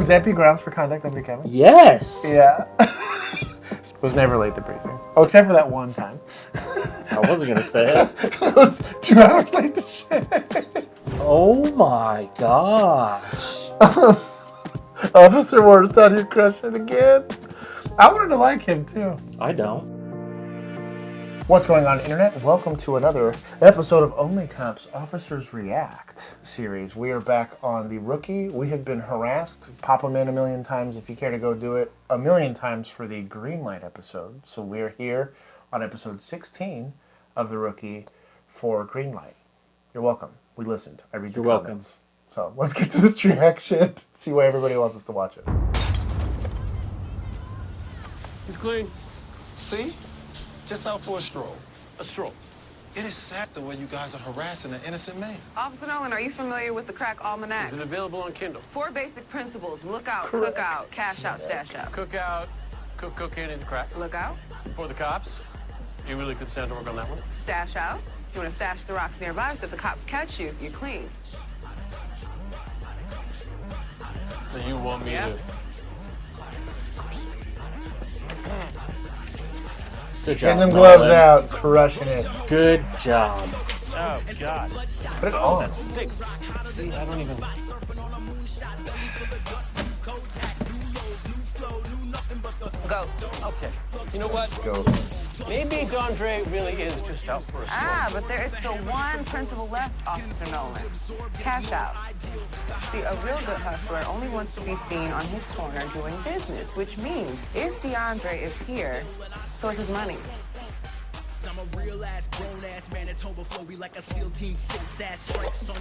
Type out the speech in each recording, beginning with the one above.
Would that be grounds for conduct under Kevin? Yes. Yeah. Was never late to briefing. Oh, except for that one time. I wasn't gonna say it. It was 2 hours late to shit. Oh my gosh. Officer Ward's down here crushing again. I wanted to like him too. I don't. What's going on, Internet? Welcome to another episode of Only Cops Officers React series. We are back on the Rookie. We have been harassed. Pop them in a million times if you care to go do it. A million times for the green light episode. So we're here on episode 16 of the Rookie for green light. You're welcome. We listened. I read your comments. So let's get to this reaction. See why everybody wants us to watch it. It's clean. See? Just out for a stroll. A stroll. It is sad the way you guys are harassing an innocent man. Officer Nolan, are you familiar with the crack almanac? Is it available on Kindle? 4 basic principles. Look out, cook out, cash out, stash out. Cook out, cook cocaine into crack. Look out. For the cops. You really could stand to work on that one. Stash out. You want to stash the rocks nearby so if the cops catch you, you're clean. So you want me to... Good Getting job. them gloves Nolan. out, crushing it. Good job. Oh, God. Put it on. That stinks. See, I don't even... Go. Okay. You know what? Go. Maybe Dondre really is just out for a stroll. But there is still one principle left, Officer Nolan. Cash out. See, a real good hustler only wants to be seen on his corner doing business, which means if DeAndre is here, so is his money. I'm a real ass, grown ass Manitoba flow. We like a SEAL Team 6 ass strikes on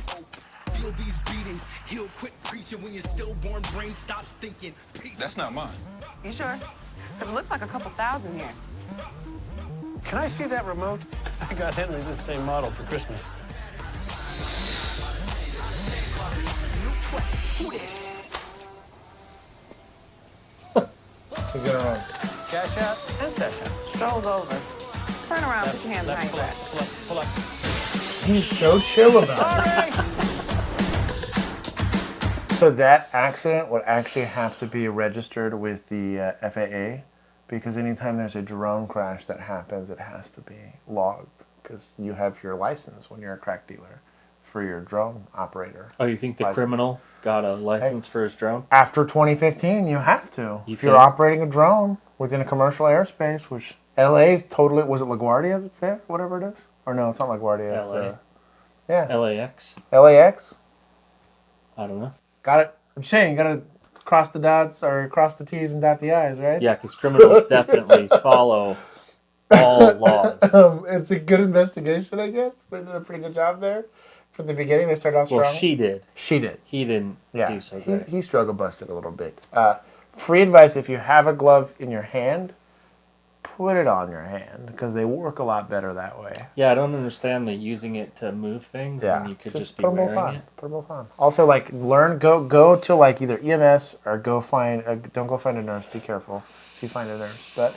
feel these beatings. He'll quit preaching when your stillborn brain stops thinking. Peace. That's not mine. You sure? Because it looks like a couple thousand here. Can I see that remote? I got Henry this same model for Christmas. She's gonna run. Cash out and stash out. Stroll's over. Turn around, put your hands behind your back. Pull up. He's so chill about it. Sorry. So that accident would actually have to be registered with the FAA because anytime there's a drone crash that happens, it has to be logged because you have your license when you're a crack dealer for your drone operator. Oh, you think the License. criminal got a license for his drone? After 2015, you have to. You If you're think? operating a drone within a commercial airspace, which LA's totally, was it LaGuardia that's there? Whatever it is? Or no, it's not LaGuardia. It's, LA. yeah. LAX? LAX? I don't know. Got it. I'm saying you gotta cross the dots or cross the T's and dot the I's, right? Yeah, because criminals definitely follow all laws. It's a good investigation, I guess. They did a pretty good job there. From the beginning, they started off strong. Well, she did. She did. He didn't do so great. He struggle busted a little bit. Free advice, if you have a glove in your hand, put it on your hand because they work a lot better that way. Yeah, I don't understand the using it to move things when you could just be put them both wearing on. it. Put them both on. Also, like, go to like either EMS or go find. Don't go find a nurse. Be careful if you find a nurse, but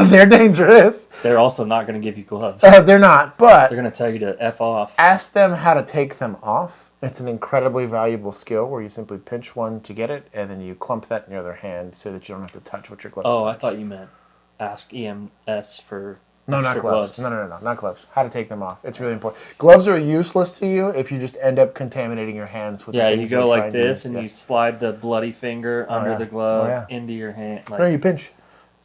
they're dangerous. They're also not going to give you gloves. They're not, but They're going to tell you to F off. ask them how to take them off. It's an incredibly valuable skill where you simply pinch one to get it, and then you clump that in your other hand so that you don't have to touch what your gloves. Oh, I touch. thought you meant ask EMS for No, not extra gloves. No, not gloves. How to take them off. It's really important. Gloves are useless to you if you just end up contaminating your hands with. Yeah, the you things go you're like trying to this, use. and Yeah. you slide the bloody finger under yeah. the glove Oh, yeah. into your hand. Like, No, you pinch.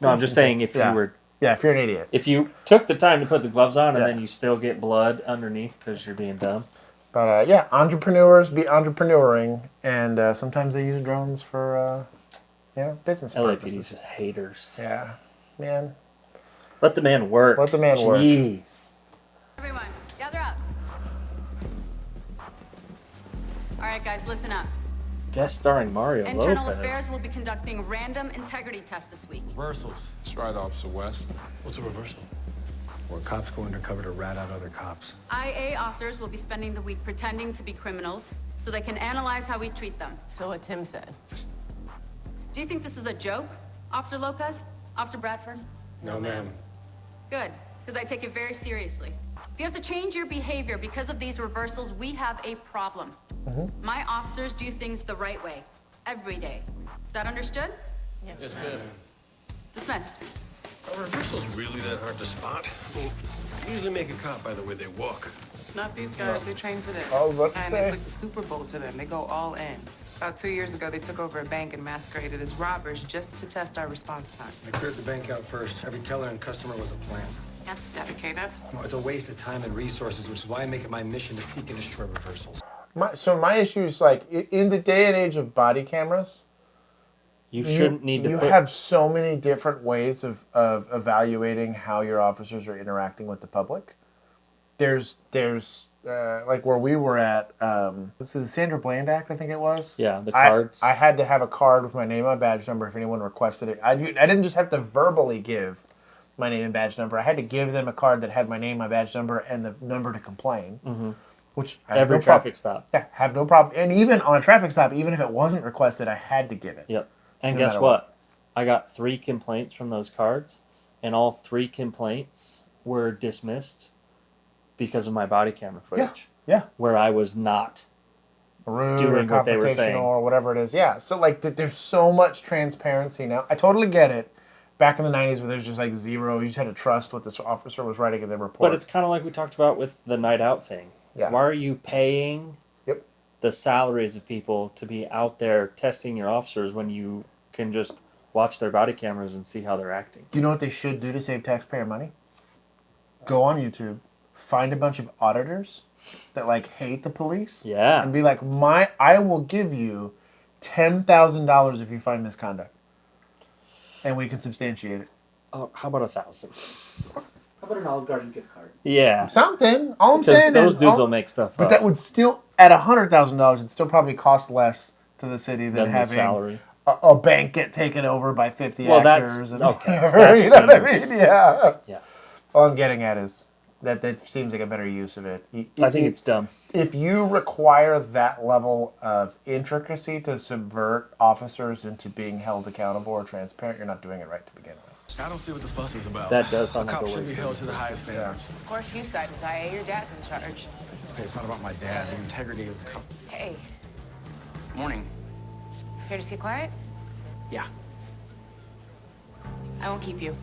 no, I'm just saying if Yeah. you were, Yeah, if you're an idiot. if you took the time to put the gloves on, and Yeah. then you still get blood underneath because you're being dumb. But yeah, entrepreneurs be entrepreneuring, and sometimes they use drones for business LAPD purposes. just haters. Yeah, man. Let the man work. Let the man work. Jeez. Everyone, gather up. All right, guys, listen up. Guest starring Mario Internal Lopez. Affairs will be conducting random integrity tests this week. Reversals. That's right, Officer West. What's a reversal? Where cops go undercover to rat out other cops. IA officers will be spending the week pretending to be criminals so they can analyze how we treat them. So what Tim said. Do you think this is a joke, Officer Lopez? Officer Bradford? No, ma'am. Good, because I take it very seriously. If you have to change your behavior because of these reversals, we have a problem. My officers do things the right way, every day. Is that understood? Yes, ma'am. Dismissed. Are reversals really that hard to spot? I mean, you usually make a cop by the way they walk. Not these guys. They're trained for this. Oh, let's and say. it's like the Super Bowl to them. They go all in. About 2 years ago, they took over a bank and masqueraded as robbers just to test our response time. I cleared the bank out first. Every teller and customer was a plan. That's dedicated. No, it's a waste of time and resources, which is why I make it my mission to seek and destroy reversals. My issue is like in the day and age of body cameras, You shouldn't need to you put... have so many different ways of evaluating how your officers are interacting with the public. There's like where we were at, was it the Sandra Bland Act, I think it was? Yeah, the cards. I had to have a card with my name and badge number if anyone requested it. I didn't just have to verbally give my name and badge number. I had to give them a card that had my name, my badge number, and the number to complain. Mm-hmm. Which I have Every no traffic problem. stop. Yeah, have no problem. And even on a traffic stop, even if it wasn't requested, I had to give it. Yep. And No guess matter what? I got 3 complaints from those cards, and all 3 complaints were dismissed because of my body camera footage. Yeah. Where I was not Rude doing or what they were saying. confrontational or whatever it is. Yeah. So like there's so much transparency now. I totally get it. Back in the 90s where there's just like zero, you just had to trust what this officer was writing in the report. But it's kind of like we talked about with the night out thing. Yeah. Why are you paying Yep. the salaries of people to be out there testing your officers when you can just watch their body cameras and see how they're acting? Do you know what they should do to save taxpayer money? Go on YouTube, find a bunch of auditors that like hate the police. Yeah. And be like, I will give you $10,000 if you find misconduct. And we can substantiate it. Oh, how about 1,000? How about an Olive Garden gift card? Yeah. Something. All I'm Because saying those is, dudes will make stuff but up. that would still, at $100,000, it'd still probably cost less to the city than Than the having salary. A bank get taken over by 50 Well, actors. that's- And okay, whatever, that you know what I seems- mean? Yeah. Yeah. All I'm getting at is that seems like a better use of it. I think it's dumb. If you require that level of intricacy to subvert officers into being held accountable or transparent, you're not doing it right to begin with. I don't see what the fuss is about. That does sound a like cop a should be waste of held to the highest resources. standards. Of course, you side with IA. Your dad's in charge. Okay, it's not about my dad. The integrity of the company. Hey, Morning. here to see a client? Yeah. I won't keep you.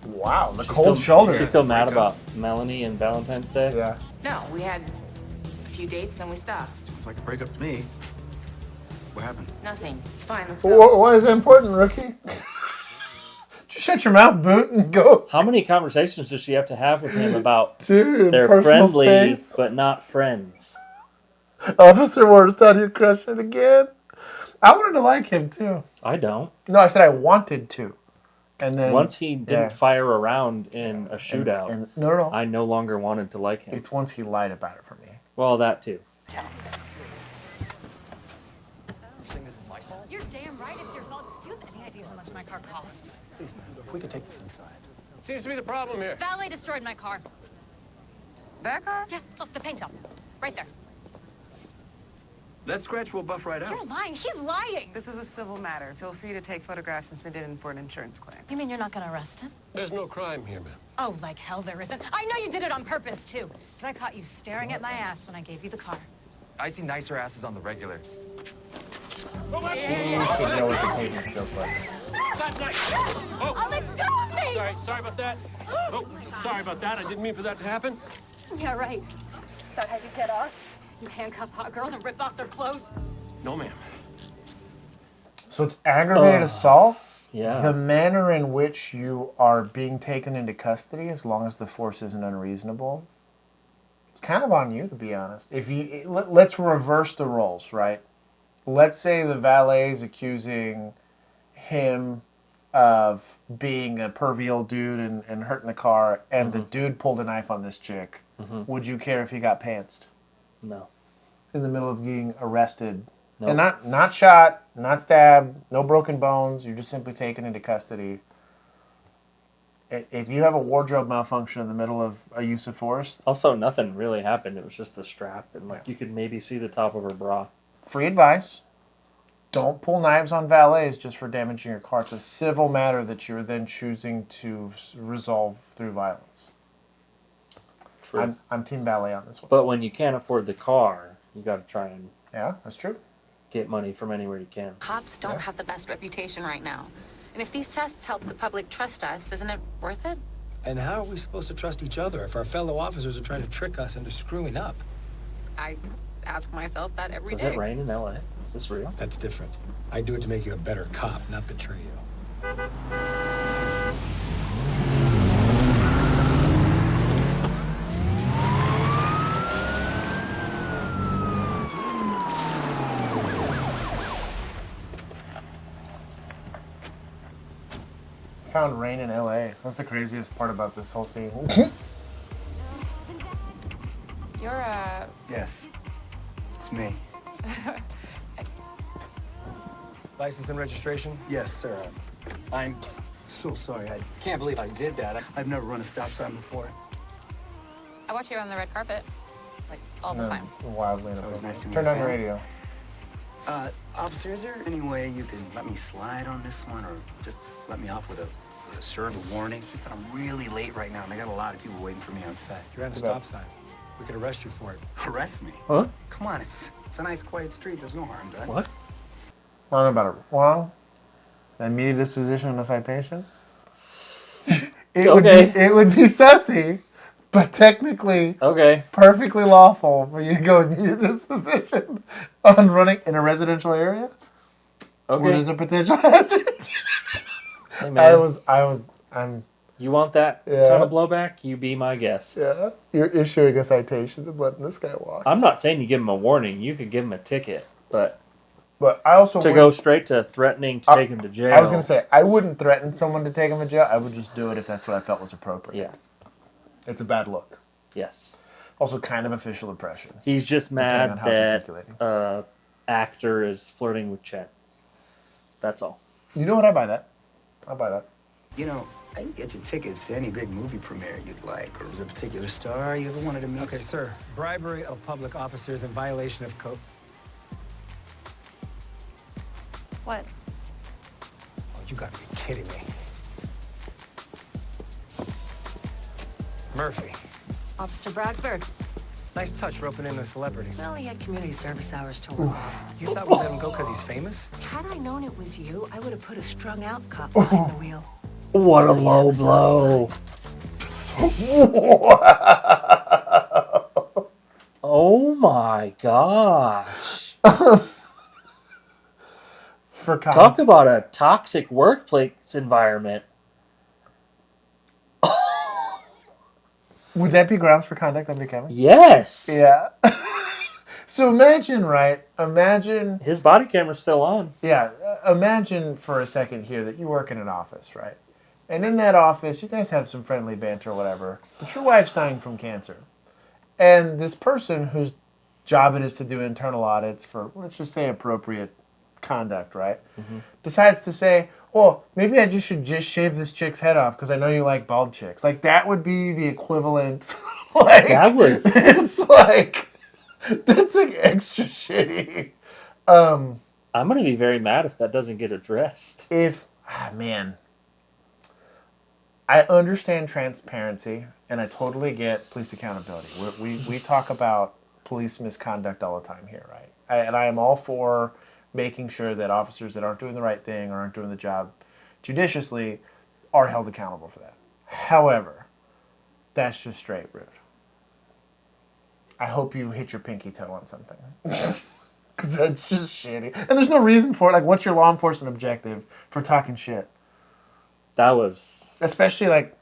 Wow, the She's cold still- shoulder. She's still mad about Melanie and Valentine's Day? Yeah. No, we had a few dates, then we stopped. It's like a breakup to me. What happened? Nothing. It's fine. Let's go. Why is that important, rookie? Just shut your mouth, boot, and go. How many conversations does she have to have with him about Dude, they're personal friendly space. but not friends? Officer Warstead, you're crushing it again. I wanted to like him, too. I don't. No, I said I wanted to. And then Once he didn't yeah. fire around in a shootout, And no. I no longer wanted to like him. It's once he lied about it for me. Well, that too. You're damn right it's your fault. Do you have any idea how much my car costs? Please, ma'am, if we could take this inside. Seems to be the problem here. Valet destroyed my car. That car? Yeah, look, the paint job. Right there. That scratch will buff right out. You're lying. He's lying. This is a civil matter. Feel free to take photographs and send it in for an insurance claim. You mean you're not going to arrest him? There's no crime here, ma'am. Oh, like hell there isn't. I know you did it on purpose, too. Because I caught you staring at my ass when I gave you the car. I see nicer asses on the regulars. She should know what the pavement feels like. That knife. Oh, let go of me! Sorry about that. Oh, sorry about that. I didn't mean for that to happen. Yeah, right. Is that how you get off? You handcuff hot girls and rip off their clothes? No, ma'am. So it's aggravated assault? Yeah. The manner in which you are being taken into custody, as long as the force isn't unreasonable, it's kind of on you, to be honest. Let's reverse the roles, right? Let's say the valet is accusing him of being a pervy old dude and hurting the car, and the dude pulled a knife on this chick. Would you care if he got pantsed No. in the middle of being arrested? No. And not shot, not stabbed, no broken bones. You're just simply taken into custody. If you have a wardrobe malfunction in the middle of a use of force, Also, nothing really happened. It was just a strap, and like you could maybe see the top of her bra. free advice: don't pull knives on valets just for damaging your car. It's a civil matter that you're then choosing to resolve through violence. True. I'm team valet on this one. But when you can't afford the car, you got to try and Yeah, that's true. get money from anywhere you can. Cops don't have the best reputation right now. And if these tests help the public trust us, isn't it worth it? And how are we supposed to trust each other if our fellow officers are trying to trick us into screwing up? I ask myself that every Does day. it rain in LA? Is this real? That's different. I do it to make you a better cop, not betray you. Found rain in LA. That's the craziest part about this whole scene. You're Yes, it's me. License and registration? Yes, sir. I'm so sorry. I Can't believe I did that. I've never run a stop sign before. I watch you on the red carpet, like all the time. It's wildly It's always nice to meet Turn you, on your fam. radio. Officer, is there any way you can let me slide on this one, or just let me off with a short warning? It's just that I'm really late right now, and I got a lot of people waiting for me on set. You're at a stop sign. We could arrest you for it. Arrest me? Huh? Come on, it's a nice, quiet street. There's no harm done. What? I don't know about it. Well, the immediate disposition and a citation. It would be sussy, but technically perfectly lawful for you to go immediate disposition on running in a residential area. Okay. Where there's a potential hazard. Hey, man. I'm. You want that kind of blowback? You be my guest. Yeah, you're issuing a citation and letting this guy walk. I'm not saying you give him a warning. You could give him a ticket, but I also go straight to threatening to take him to jail. I was going to say I wouldn't threaten someone to take him to jail. I would just do it if that's what I felt was appropriate. Yeah, it's a bad look. Yes. Also, kind of a facial impression. He's just mad that actor is flirting with Chen. That's all. You know what? I buy that. I'll buy that. You know, I can get you tickets to any big movie premiere you'd like, or is there a particular star you ever wanted to meet? Okay, sir. Bribery of public officers in violation of code. What? Oh, you gotta be kidding me. Murphy. Officer Bradford. Nice touch roping in a celebrity. Well, he had community service hours to work off. You thought we'd let him go because he's famous? Had I known it was you, I would have put a strung-out cop behind the wheel. What a low blow. Oh my gosh. Talk about a toxic workplace environment. Would that be grounds for conduct under Kevin? Yes. Yeah. So imagine, right? Imagine his body camera's still on. Yeah. Imagine for a second here that you work in an office, right? And in that office, you guys have some friendly banter or whatever, but your wife's dying from cancer. And this person whose job it is to do internal audits for, let's just say, appropriate conduct, right? Mm-hmm. Decides to say, well, maybe I just should just shave this chick's head off because I know you like bald chicks. Like, that would be the equivalent. It's like, that's like extra shitty. I'm going to be very mad if that doesn't get addressed. Man. I understand transparency, and I totally get police accountability. We talk about police misconduct all the time here, right? And I am all for making sure that officers that aren't doing the right thing or aren't doing the job judiciously are held accountable for that. However, that's just straight rude. I hope you hit your pinky toe on something. Because that's just shitty. And there's no reason for it. Like, what's your law enforcement objective for talking shit? That was... Especially, like,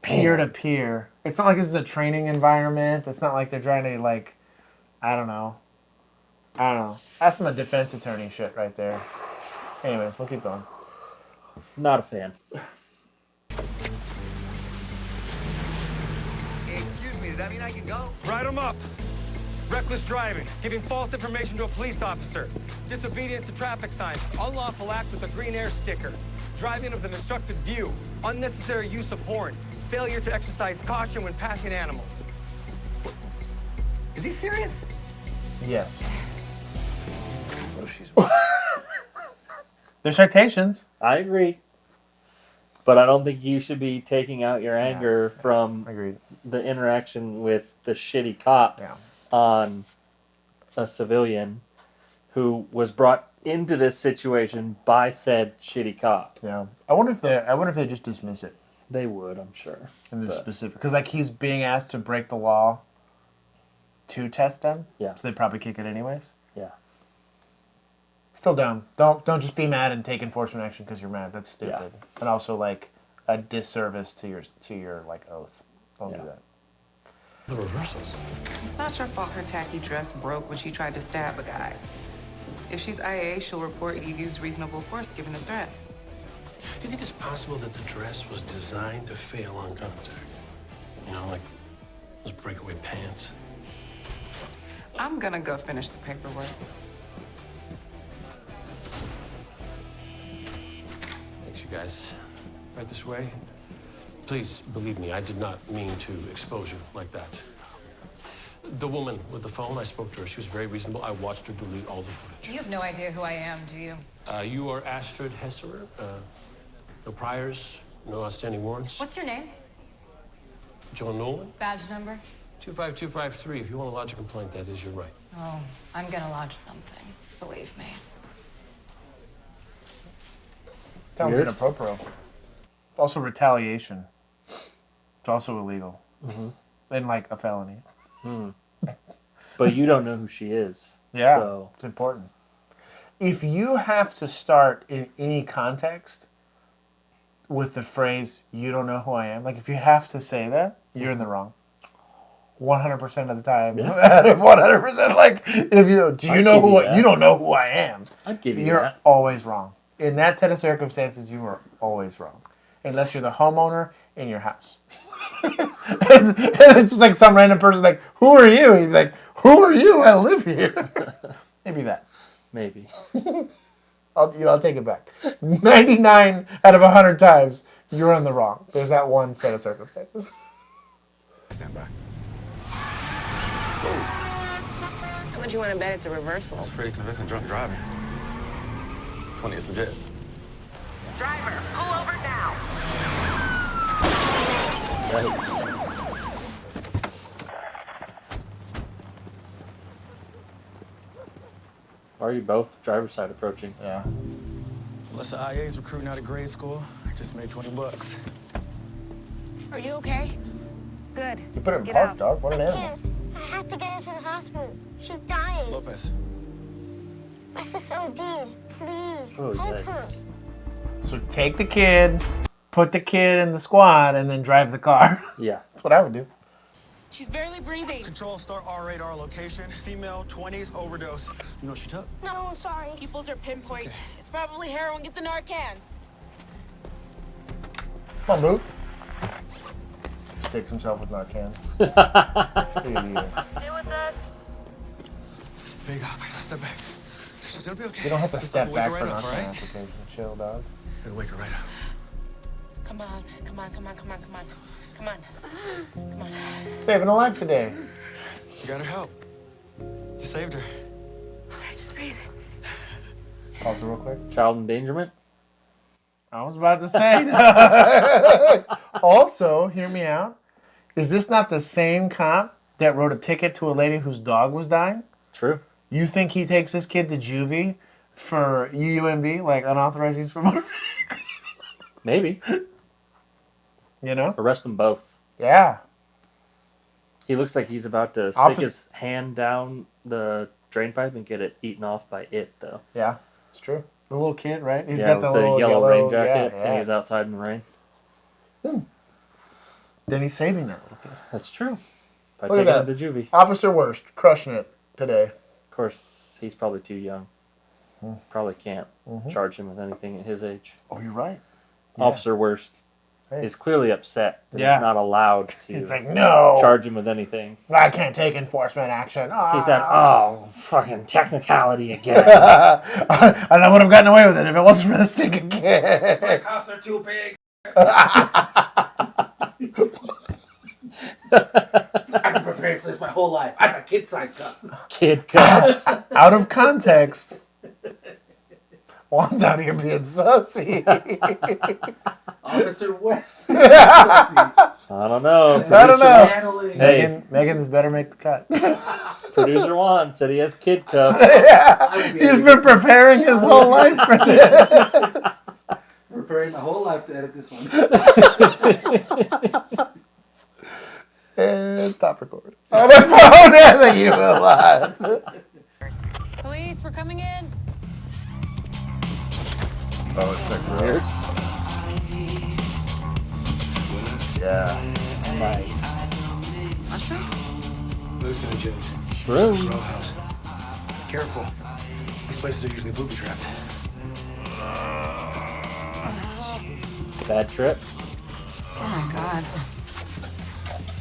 peer-to-peer. It's not like this is a training environment. It's not like they're trying to, like, I don't know. That's some defense attorney shit right there. Anyways, we'll keep going. Not a fan. Excuse me, does that mean I can go? Write them up. Reckless driving, giving false information to a police officer, disobedience to traffic signs, unlawful act with a green air sticker, driving with an obstructed view, unnecessary use of horn, failure to exercise caution when passing animals. Is he serious? Yes. They're citations. I agree. But I don't think you should be taking out your anger from the interaction with the shitty cop on a civilian who was brought into this situation by said shitty cop. Yeah. I wonder if they just dismiss it. They would, I'm sure. In this specific, because like he's being asked to break the law to test them. Yeah. So they'd probably kick it anyways. Yeah. Still dumb. Don't just be mad and take enforcement action because you're mad. That's stupid. Yeah. And also like a disservice to your like oath. Don't do that. The reversals. It's not your fault her tacky dress broke when she tried to stab a guy. If she's IA, she'll report you used reasonable force given the threat. Do you think it's possible that the dress was designed to fail on contact? You know, like those breakaway pants? I'm gonna go finish the paperwork. Thanks, you guys. Right this way. Please, believe me, I did not mean to expose you like that. The woman with the phone, I spoke to her. She was very reasonable. I watched her delete all the footage. You have no idea who I am, do you? You are Astrid Hesserer. No priors, no outstanding warrants. What's your name? John Nolan? Badge number? 25253. If you want to lodge a complaint, that is your right. Oh, I'm gonna lodge something. Believe me. Sounds inappropriate. Also retaliation. It's also illegal. Mm-hmm. And like a felony. But you don't know who she is. Yeah, So. it's important. If you have to start in any context with the phrase, you don't know who I am, like if you have to say that, you're in the wrong. 100% of the time. Yeah. Out of 100%, like, if you know who you don't know who I am. I'd give you You're that. always wrong. In that set of circumstances, you are always wrong. Unless you're the homeowner in your house. And it's just like some random person like, who are you? And you'd be like, who are you? I live here. Maybe that. Maybe. I'll take it back. 99 out of 100 times, you're on the wrong. There's that one set of circumstances. Stand by. How much you want to bet it's a reversal? That's pretty convincing drunk driving. 20 is legit. Driver, pull over now. Yikes. Are you both driver's side approaching? Yeah. Unless the IA's recruiting out of grade school, I just made $20. Are you okay? Good. You put her in Get park, out. dog. What an animal. I have to get her to the hospital. She's dying. Lopez. My sister OD'd. Please, Oh, help her. yikes. So take the kid, put the kid in the squad, and then drive the car. Yeah. That's what I would do. She's barely breathing. Control, start R radar location. Female, 20s, overdose. You know what she took? No, I'm sorry. Pupils are pinpoint. It's probably heroin. Get the Narcan. Come on, Luke. Sticks himself with Narcan. Idiot. Stay with us. Big up. Let's step back. She's gonna be okay. You don't have to step Wake back her for right an up, Narcan all right? application. Chill, dog. Gonna wake her right up. Come on, come on, come on, come on, come on. Come on. Come on. Saving a life today. You got her help. You saved her. Sorry, just breathe. Pause it real quick. Child endangerment? I was about to say. Also, hear me out. Is this not the same cop that wrote a ticket to a lady whose dog was dying? True. You think he takes this kid to juvie for UUMB, like unauthorized use for motor? Maybe. You know? Arrest them both. Yeah. He looks like he's about to stick his hand down the drain pipe and get it eaten off by it, though. Yeah, it's true. The little kid, right? He's Yeah, got the with little yellow rain jacket, yeah, and he was outside in the rain. Then he's saving that little kid. That's true. By Look at taking him that. to juvie. Officer Worst, crushing it today. Of course, he's probably too young. Probably can't charge him with anything at his age. Oh, you're right. Officer Worst is clearly upset that he's not allowed to He's like, no. charge him with anything. I can't take enforcement action. He said, oh, fucking technicality again. I would have gotten away with it if it wasn't for the stinking kid. My cops are too big. I've been preparing for this my whole life. I've got kid-sized cups. Kid cups. Out of context. Juan's out here being sussy. Officer West. I don't know. I don't know. Hey, Megan's better make the cut. Producer Juan said he has kid cuffs. Yeah. He's been preparing his whole life for this. Preparing my whole life to edit this one. And stop recording. Oh, my phone has you a lot. Police, we're coming in. Oh, it's like weird. Yeah. Nice. Hallucinogens. Shrooms. Careful. These places are usually booby trapped. Bad trip. Oh my God.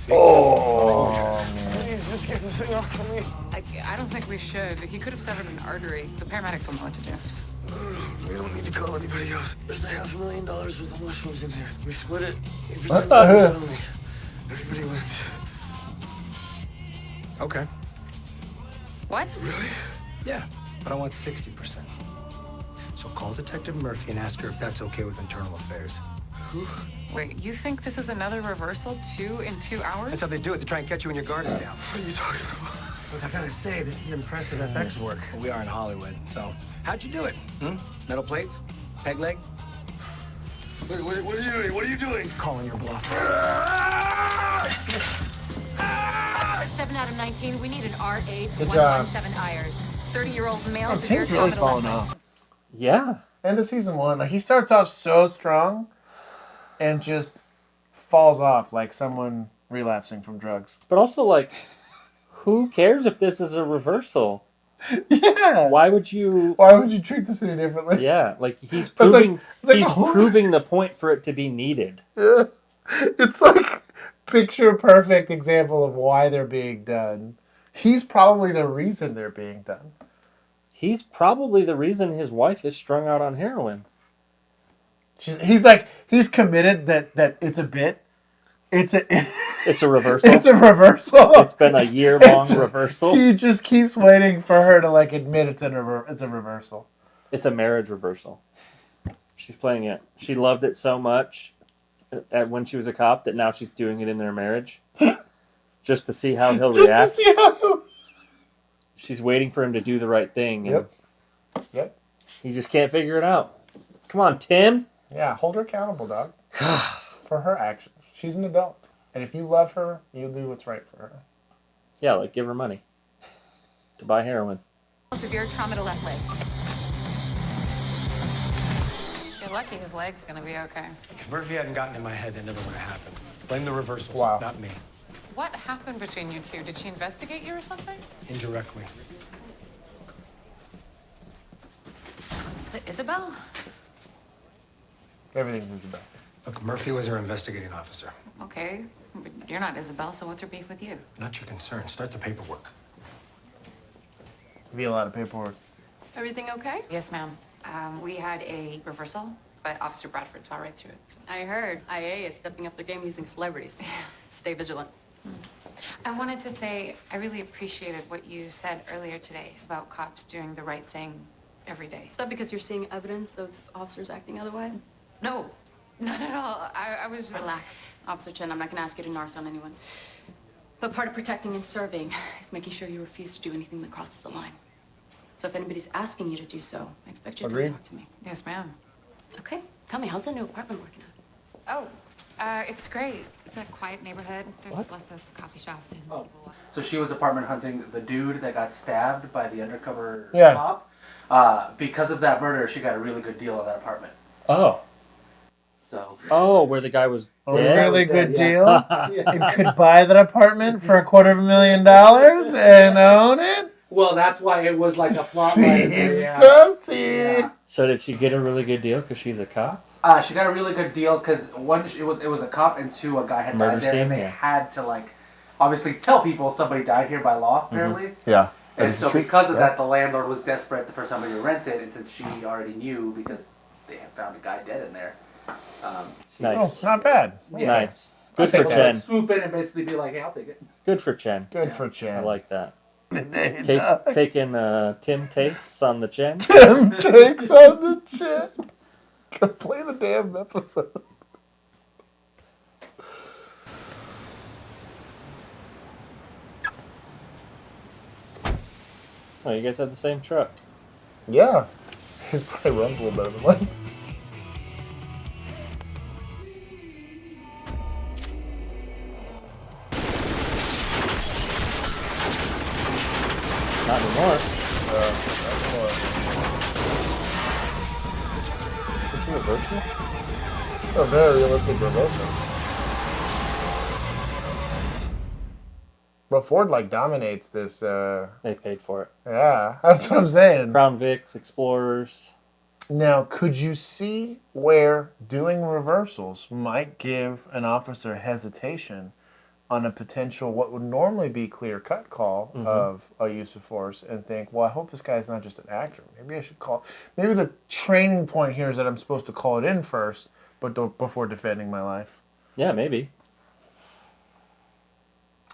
Oh, man. Please, just get this thing off of me. I don't think we should. He could have severed an artery. The paramedics will know what to do. We don't need to call anybody else. There's $500,000 worth of mushrooms in there. We split it. Everybody wins. Okay. What? Really? Yeah, but I want 60%. So call Detective Murphy and ask her if that's okay with internal affairs. Wait, you think this is another reversal? 2 in 2 hours? That's how they do it, to try and catch you when your guard is down. What are you talking about? Look, I gotta say, this is impressive FX work. We are in Hollywood, so. How'd you do it? Metal plates? Peg leg? What are you doing? What are you doing? Calling your bluff. 7 out of 19. We need an RA to Good job. 117 IRS. 30-year-old male. Oh, severe Tim's really trauma to falling left leg. off. Yeah. End of season 1. Like, he starts off so strong and just falls off like someone relapsing from drugs. But also, like, who cares if this is a reversal? Yeah. Why would you treat this any differently? Yeah, like he's proving he's the whole- proving the point for it to be needed. Yeah. It's like picture perfect example of why they're being done. He's probably the reason they're being done. He's probably the reason his wife is strung out on heroin. He's committed that it's a bit. It's a reversal. It's a reversal. It's been a year-long reversal. He just keeps waiting for her to like admit it's a reversal. It's a marriage reversal. She's playing it. She loved it so much when she was a cop that now she's doing it in their marriage, just to see how he'll react. She's waiting for him to do the right thing. And Yep. he just can't figure it out. Come on, Tim. Yeah, hold her accountable, dog. For her actions. She's an adult. And if you love her, you'll do what's right for her. Yeah, like give her money to buy heroin. Severe trauma to left leg. You're lucky his leg's gonna be okay. If Murphy hadn't gotten in my head, that never would have happened. Blame the reversals, Wow. not me. What happened between you two? Did she investigate you or something? Indirectly. Is it Isabel? Everything's Isabel. Look, Murphy was our investigating officer. Okay, but you're not Isabel, so what's her beef with you? Not your concern. Start the paperwork. Be a lot of paperwork. Everything okay? Yes, ma'am. We had a reversal, but Officer Bradford saw right through it. So. I heard IA is stepping up their game using celebrities. Stay vigilant. I wanted to say I really appreciated what you said earlier today about cops doing the right thing every day. Is that because you're seeing evidence of officers acting otherwise? No, not at all. I was... Relax, Officer Chen. I'm not going to ask you to narc on anyone. But part of protecting and serving is making sure you refuse to do anything that crosses the line. So if anybody's asking you to do so, I expect you to talk to me. Yes, ma'am. Okay. Tell me, how's the new apartment working out? Oh, it's great. It's a quiet neighborhood. There's lots of coffee shops and people. So she was apartment hunting the dude that got stabbed by the undercover Yeah. cop. Because of that murder, she got a really good deal on that apartment. Oh. So. Oh, where the guy was A dead? really good Yeah. deal. And could buy that apartment for $250,000 and own it. Well, that's why it was like a plot line. Yeah. So did she get a really good deal because she's a cop? She got a really good deal because one, it was a cop, and two, a guy had Murder died there, scene, and they yeah. had to like obviously tell people somebody died here by law, apparently. Yeah. And so because of that, the landlord was desperate for somebody to rent it, and since she already knew because they had found a guy dead in there. Nice. Oh, not bad. Yeah. Nice. Good I'll for take Chen. that. Swoop in and basically be like, hey, I'll take it. Good for Chen. Good for Chen. I like that. Taking Tim Takes on the chin. Tim Takes on the chin. Play the damn episode. Oh, you guys have the same truck. Yeah. His probably runs a little better than mine. Not anymore. Not anymore. Is this a reversal? A very realistic reversal. But Ford like dominates this. They paid for it. Yeah, that's what I'm saying. Crown Vics, Explorers. Now, could you see where doing reversals might give an officer hesitation on a potential, what would normally be clear-cut call of a use of force, and think, well, I hope this guy's not just an actor. Maybe I should call. Maybe the training point here is that I'm supposed to call it in first, but before defending my life. Yeah, maybe.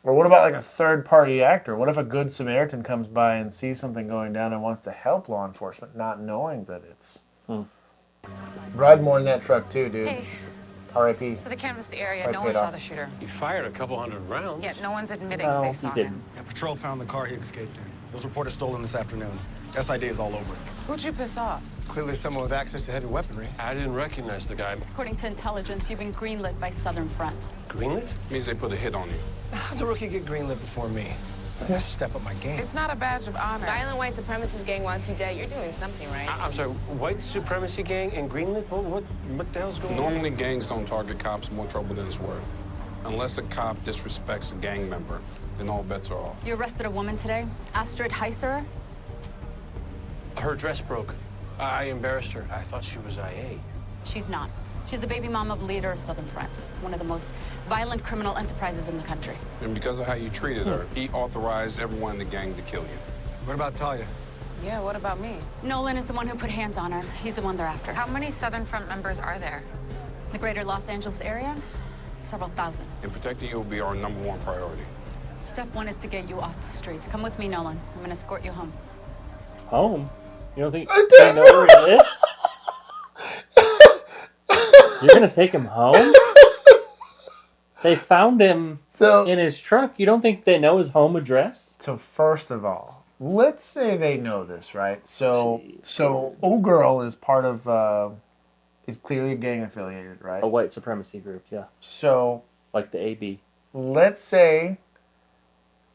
Or what about like a third-party actor? What if a good Samaritan comes by and sees something going down and wants to help law enforcement, not knowing that it's... Ride more in that truck too, dude. Hey. R.I.P. So they canvassed the area. Right, No paid one saw off. the shooter. He fired a couple hundred rounds. Yet no one's admitting No, they he saw didn't. him. Yeah, patrol found the car he escaped in. It was reported stolen this afternoon. SID is all over it. Who'd you piss off? Clearly someone with access to heavy weaponry. I didn't recognize the guy. According to intelligence, you've been greenlit by Southern Front. Greenlit? Means they put a hit on you. How's a rookie get greenlit before me? I gotta step up my game. It's not a badge of honor. Violent white supremacist gang wants you dead. You're doing something right. I'm sorry, white supremacy gang in Greenland? What the hell's going on? Normally, gangs don't target cops more trouble than it's worth. Unless a cop disrespects a gang member, then all bets are off. You arrested a woman today, Astrid Heiser. Her dress broke. I embarrassed her. I thought she was IA. She's not. She's the baby mom of leader of Southern Front, one of the most violent criminal enterprises in the country. And because of how you treated her, he authorized everyone in the gang to kill you. What about Talia? Yeah, what about me? Nolan is the one who put hands on her. He's the one they're after. How many Southern Front members are there? The greater Los Angeles area? Several thousand. And protecting you will be our #1 priority. Step one is to get you off the streets. Come with me, Nolan. I'm gonna escort you home. Home? You don't think they know where he lives? You're gonna take him home? They found him in his truck. You don't think they know his home address? So first of all, let's say they know this, right? So old girl is part of is clearly gang affiliated, right? A white supremacy group, yeah. So like the AB. Let's say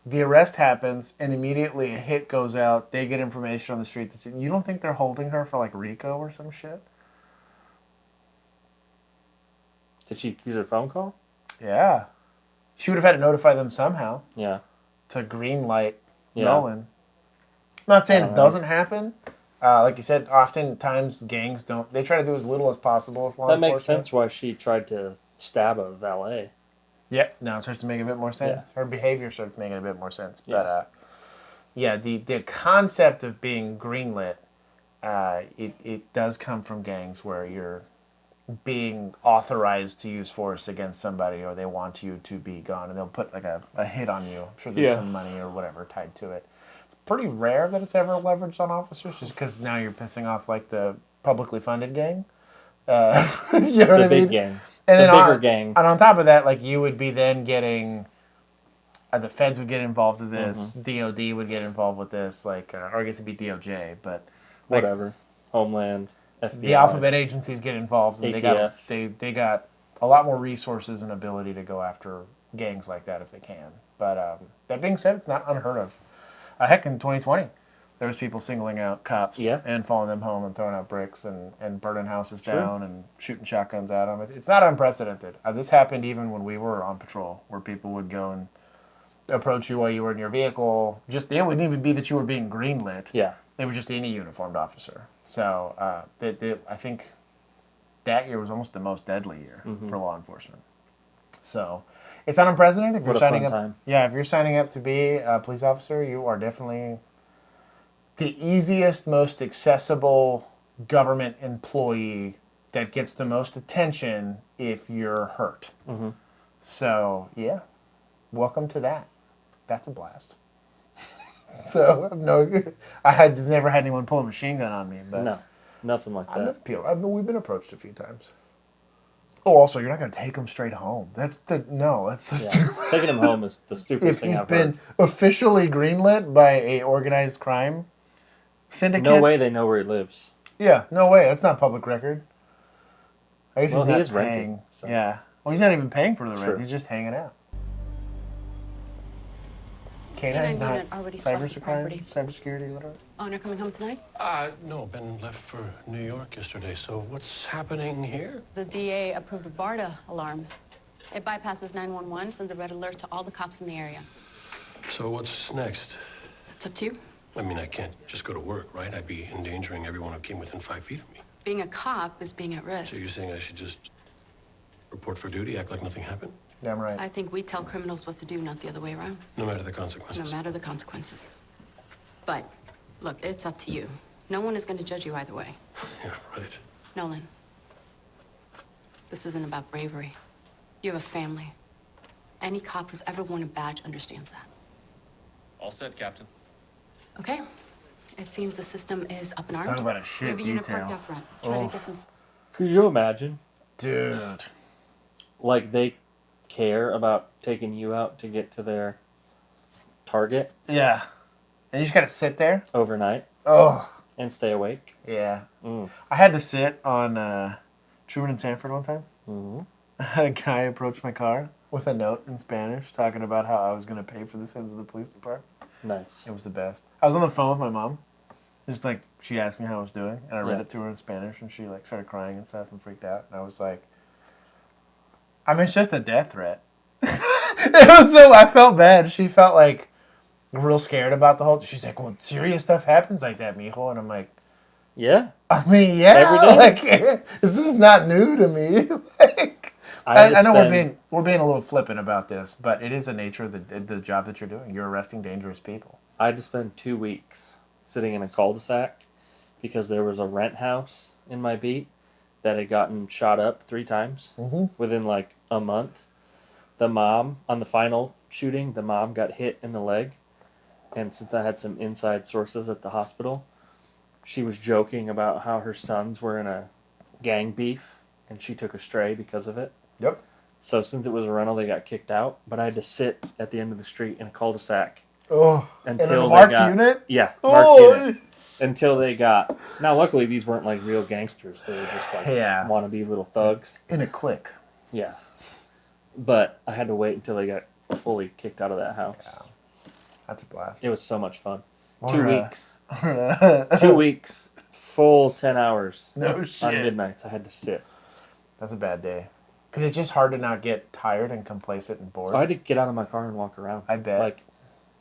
the arrest happens and immediately a hit goes out. They get information on the street. You don't think they're holding her for like RICO or some shit? Did she use her phone call? Yeah. She would have had to notify them somehow. Yeah. To green light Yeah. Nolan. I'm not saying it doesn't happen. Like you said, oftentimes gangs don't. They try to do as little as possible with law That makes enforcement. sense why she tried to stab a valet. Yeah, now it starts to make a bit more sense. Her behavior starts making a bit more sense. But the concept of being greenlit, it does come from gangs where you're being authorized to use force against somebody, or they want you to be gone, and they'll put like a hit on you. I'm sure there's some money or whatever tied to it. It's pretty rare that it's ever leveraged on officers, just because now you're pissing off like the publicly funded gang. You know what I mean? Big gang. And the then bigger gang. And on top of that, like you would be then getting, the feds would get involved with this, DOD would get involved with this, like, or I guess it'd be DOJ, but like, whatever, Homeland, FBI. The alphabet agencies get involved, and ATF. they got a lot more resources and ability to go after gangs like that if they can. But that being said, it's not unheard of. Heck, in 2020, there was people singling out cops and following them home and throwing out bricks and burning houses down and shooting shotguns at them. It's not unprecedented. This happened even when we were on patrol, where people would go and approach you while you were in your vehicle. It wouldn't even be that you were being greenlit. Yeah. It was just any uniformed officer. So I think that year was almost the most deadly year for law enforcement. So it's not unprecedented. If you're signing up, if you're signing up to be a police officer, you are definitely the easiest, most accessible government employee that gets the most attention if you're hurt. So, yeah, welcome to that. That's a blast. So I've never had anyone pull a machine gun on me. But No, nothing like that. We've been approached a few times. Oh, also, you're not going to take him straight home. That's the stupid. Taking him home is the stupidest thing I've heard. If he's been officially greenlit by a organized crime syndicate. No way they know where he lives. Yeah, no way. That's not public record. I guess he's not he is paying. renting. So. Yeah. Well, he's not even paying for the rent. True. He's just hanging out. Canine Canine, unit already swept the property. cybersecurity, whatever. Owner coming home tonight? No, Ben left for New York yesterday, so what's happening here? The DA approved a BARDA alarm. It bypasses 911, sends a red alert to all the cops in the area. So what's next? It's up to you. I mean, I can't just go to work, right? I'd be endangering everyone who came within 5 feet of me. Being a cop is being at risk. So you're saying I should just report for duty, act like nothing happened? Damn right. I think we tell criminals what to do, not the other way around. No matter the consequences. No matter the consequences. But, look, it's up to you. No one is going to judge you either way. Yeah, right. Nolan, this isn't about bravery. You have a family. Any cop who's ever worn a badge understands that. All set, Captain. Okay. It seems the system is up and armed. Talk about a shit We have a unit detail. parked out front. Try to get some... Could you imagine? Dude. Like, they care about taking you out to get to their target Yeah. And you just got to sit there? overnight. Oh. And stay awake. Yeah. Mm. I had to sit on Truman and Sanford one time. Mm-hmm. I had a guy approach my car with a note in Spanish talking about how I was going to pay for the sins of the police department. Nice. It was the best. I was on the phone with my mom. Just like, she asked me how I was doing, and I read it to her in Spanish, and she like started crying and stuff and freaked out. And I was like, I mean, it's just a death threat. It was so, I felt bad. She felt like real scared about the whole, she's like, well, serious stuff happens like that, mijo. And I'm like, yeah. I mean, yeah. Every day. Like, this is not new to me. Like, I know we're being a little flippant about this, but it is the nature of the job that you're doing. You're arresting dangerous people. I had to spend 2 weeks sitting in a cul-de-sac because there was a rent house in my beat that had gotten shot up 3 times within like a month. The mom, on the final shooting, the mom got hit in the leg. And since I had some inside sources at the hospital, she was joking about how her sons were in a gang beef and she took a stray because of it. Yep. So since it was a rental, they got kicked out. But I had to sit at the end of the street in a cul-de-sac. Oh, until in a marked unit? Yeah, marked unit. Until they got... Now, luckily, these weren't like real gangsters. They were just like wannabe little thugs. In a clique. Yeah. But I had to wait until they got fully kicked out of that house. Yeah. That's a blast. It was so much fun. Or, 2 weeks. 2 weeks. Full 10 hours. No shit. On midnights, I had to sit. That's a bad day. Because it's just hard to not get tired and complacent and bored. I had to get out of my car and walk around. I bet. Like,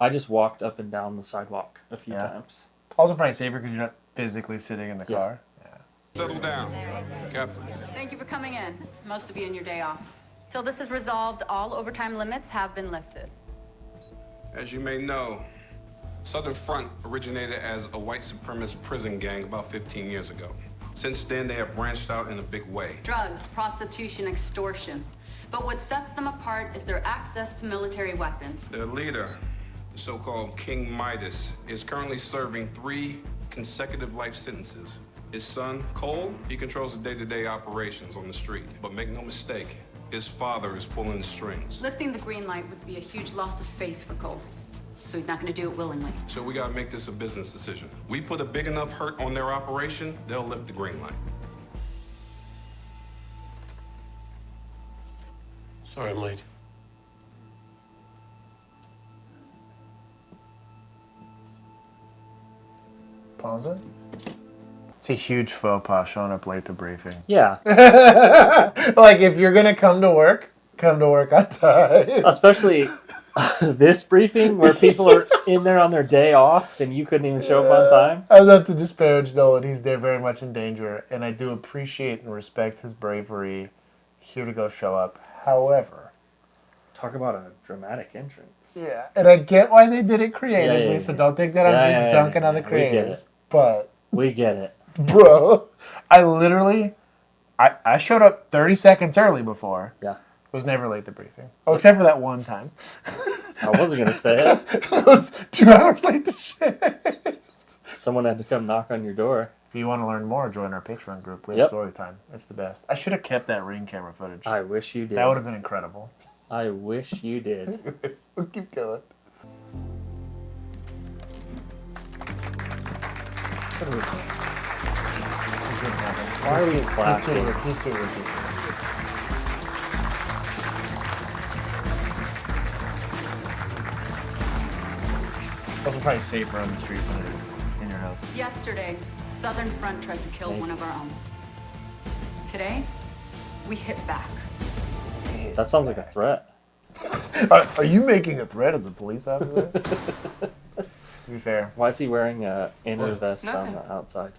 I just walked up and down the sidewalk a few times. Also probably safer because you're not physically sitting in the car. Yeah. Settle down. Captain. Thank you for coming in. Most of you in your day off. Till this is resolved, all overtime limits have been lifted. As you may know, Southern Front originated as a white supremacist prison gang about 15 years ago. Since then, they have branched out in a big way. Drugs, prostitution, extortion. But what sets them apart is their access to military weapons. Their leader, the so-called King Midas, is currently serving 3 consecutive life sentences. His son, Cole, he controls the day-to-day operations on the street. But make no mistake, his father is pulling the strings. Lifting the green light would be a huge loss of face for Cole. So he's not going to do it willingly. So we gotta make this a business decision. We put a big enough hurt on their operation, they'll lift the green light. Sorry I'm late. Pause it. It's a huge faux pas showing up late to briefing. Yeah. Like, if you're going to come to work on time. Especially this briefing where people are in there on their day off and you couldn't even show up on time. I not to disparage Nolan. He's there very much in danger, and I do appreciate and respect his bravery here to go show up. However... Talk about a dramatic entrance. Yeah, and I get why they did it creatively, so don't think that I'm just dunking on the creators. But... We get it. Bro, I literally... I showed up 30 seconds early before. Yeah. Was never late to briefing. Oh, except for that one time. I wasn't going to say it. I was 2 hours late to shit. Someone had to come knock on your door. If you want to learn more, join our Patreon group. We have story time. It's the best. I should have kept that ring camera footage. I wish you did. That would have been incredible. I wish you did. We'll keep going. Why are we clapping? He's too rookie. It's also probably safer on the street than it is in your house. Yesterday, Southern Front tried to kill one of our own. Today, we hit back. That sounds like a threat. Are you making a threat as a police officer? To be fair. Why is he wearing a inner vest on the outside?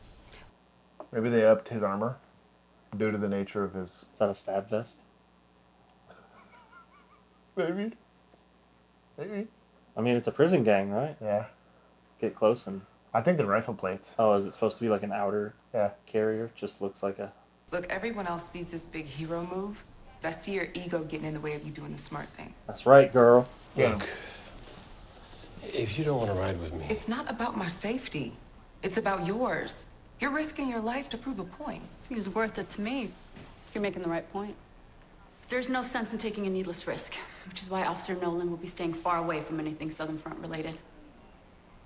Maybe they upped his armor due to the nature of his... Is that a stab vest? Maybe. Maybe. I mean, it's a prison gang, right? Yeah. Get close and... I think they're rifle plates. Oh, is it supposed to be like an outer Yeah. carrier? Just looks like a... Look, everyone else sees this big hero move, but I see your ego getting in the way of you doing the smart thing. That's right, girl. Look, if you don't want to ride with me... It's not about my safety. It's about yours. You're risking your life to prove a point. Seems worth it to me, if you're making the right point. There's no sense in taking a needless risk, which is why Officer Nolan will be staying far away from anything Southern Front related.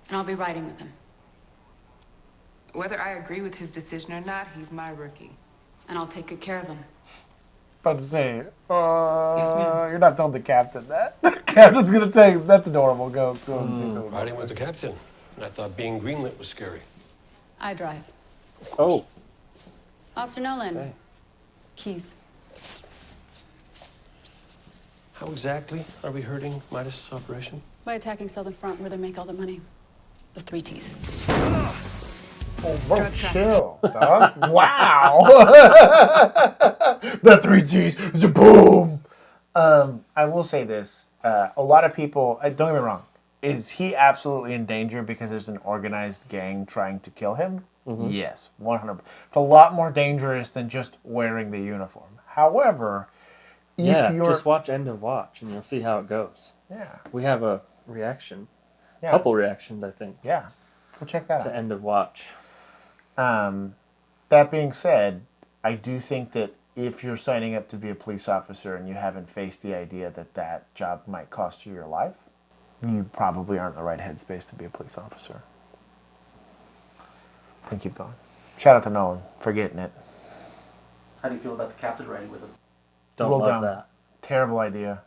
And I'll be riding with him. Whether I agree with his decision or not, he's my rookie. And I'll take good care of him. About to say, Yes, ma'am. you're not telling the captain that. The captain's gonna take. That's adorable. Go. Riding with the captain. And I thought being greenlit was scary. I drive. Oh. Officer Nolan. Okay. Keys. How exactly are we hurting Midas' operation? By attacking Southern Front where they make all the money. The 3 T's. Oh, bro, chill, dog. Wow. The 3 G's. Boom. I will say this. A lot of people, don't get me wrong, is he absolutely in danger because there's an organized gang trying to kill him? Mm-hmm. Yes, 100%. It's a lot more dangerous than just wearing the uniform. However, if you're... just watch End of Watch and you'll see how it goes. Yeah. We have a reaction. Yeah. Couple reactions, I think. Yeah. We'll check that out. To End of Watch. That being said, I do think that if you're signing up to be a police officer and you haven't faced the idea that that job might cost you your life, you probably aren't in the right headspace to be a police officer. And keep going. Shout out to Nolan for getting it. How do you feel about the captain riding with him? Don't Roll love down. that. Terrible idea.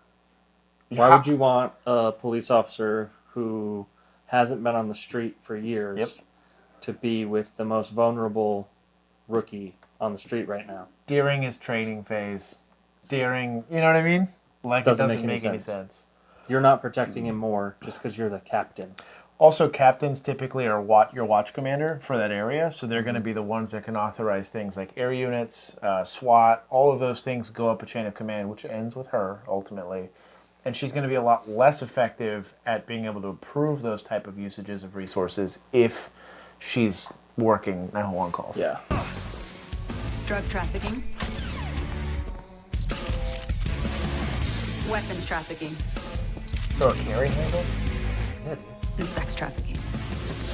Why would you want a police officer who hasn't been on the street for years to be with the most vulnerable rookie on the street right now? During his training phase. You know what I mean? Like, Doesn't it doesn't make any sense. You're not protecting him more just because you're the captain. Also, captains typically are your watch commander for that area, so they're going to be the ones that can authorize things like air units, SWAT, all of those things go up a chain of command, which ends with her, ultimately. And she's going to be a lot less effective at being able to approve those type of usages of resources if she's working 911 calls. Yeah. Drug trafficking. Weapons trafficking. Throw a carry handle? Yeah, dude. And sex trafficking. There's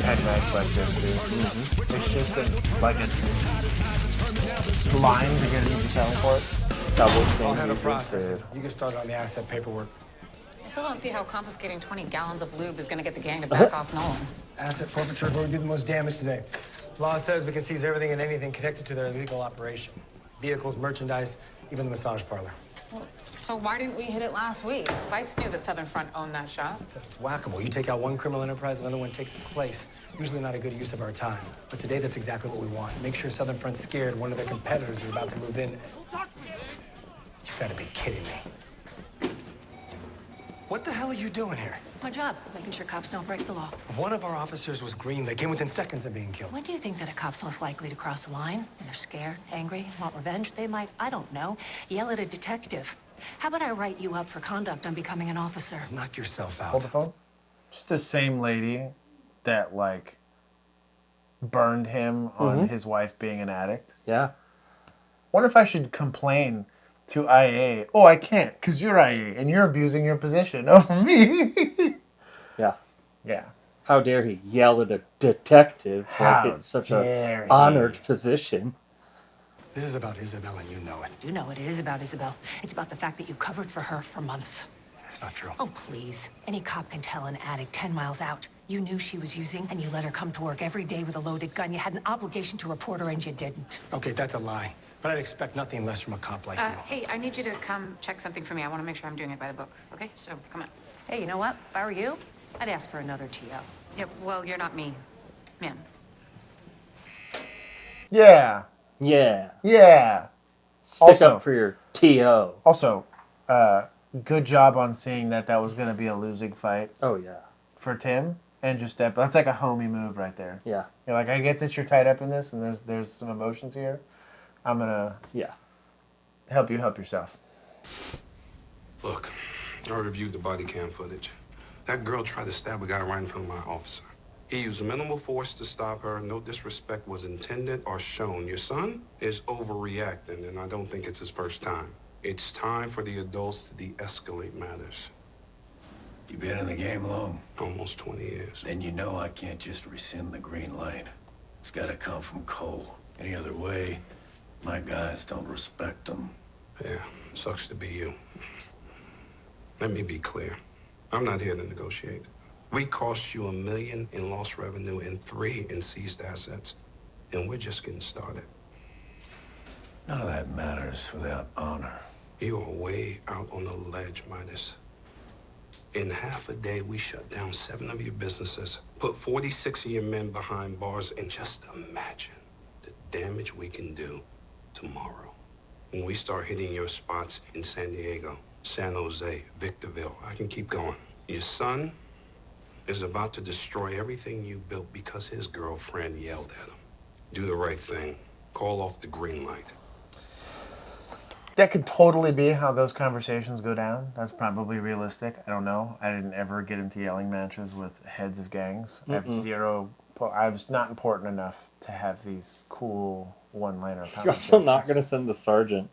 had nights like this, dude. Mm-hmm. It's just like a line to get you selling for it. I'll handle processing. You can start on the asset paperwork. I still don't see how confiscating 20 gallons of lube is going to get the gang to back off Nolan. Asset forfeiture is where we do the most damage today. Law says we can seize everything and anything connected to their illegal operation. Vehicles, merchandise, even the massage parlor. Well, so why didn't we hit it last week? Vice knew that Southern Front owned that shop. Because it's whack-a-mole. You take out one criminal enterprise, another one takes its place. Usually not a good use of our time. But today, that's exactly what we want. Make sure Southern Front's scared one of their competitors is about to move in. You gotta be kidding me. What the hell are you doing here? My job, making sure cops don't break the law. One of our officers was green. They came within seconds of being killed. When do you think that a cop's most likely to cross the line? When they're scared, angry, want revenge? They might, I don't know, yell at a detective. How about I write you up for conduct on becoming an officer? Knock yourself out. Hold the phone. It's the same lady that, like, burned him on his wife being an addict. Yeah. Wonder if I should complain to IA. Oh, I can't, because you're IA, and you're abusing your position over me. Yeah. Yeah. How dare he yell at a detective How like it's such dare an he. honored position? This is about Isabel, and you know it. You know what it is about Isabel. It's about the fact that you covered for her for months. That's not true. Oh, please. Any cop can tell an addict 10 miles out. You knew she was using, and you let her come to work every day with a loaded gun. You had an obligation to report her, and you didn't. Okay, that's a lie. But I'd expect nothing less from a cop like you. Hey, I need you to come check something for me. I want to make sure I'm doing it by the book, okay? So, come on. Hey, you know what? If I were you, I'd ask for another TO. Yeah, well, you're not me, man. Yeah. Yeah. Yeah. Stick Also- up for your TO. Also, good job on seeing that was going to be a losing fight. Oh, yeah. For Tim. And just that's like a homie move right there. Yeah. You're like, I get that you're tied up in this, and there's some emotions here. I'm gonna help you help yourself. Look, I reviewed the body cam footage. That girl tried to stab a guy right in front of my officer. He used minimal force to stop her. No disrespect was intended or shown. Your son is overreacting, and I don't think it's his first time. It's time for the adults to de-escalate matters. You been in the game long? Almost 20 years. Then you know I can't just rescind the green light. It's gotta come from Cole. Any other way, my guys don't respect them. Yeah, sucks to be you. Let me be clear. I'm not here to negotiate. We cost you $1 million in lost revenue and $3 million in seized assets. And we're just getting started. None of that matters without honor. You are way out on the ledge, Midas. In half a day, we shut down 7 of your businesses, put 46 of your men behind bars, and just imagine the damage we can do tomorrow. When we start hitting your spots in San Diego, San Jose, Victorville, I can keep going. Your son is about to destroy everything you built because his girlfriend yelled at him. Do the right thing. Call off the green light. That could totally be how those conversations go down. That's probably realistic. I don't know. I didn't ever get into yelling matches with heads of gangs. I have zero. I was not important enough to have these cool one-liner conversations. You're also not going to send a sergeant.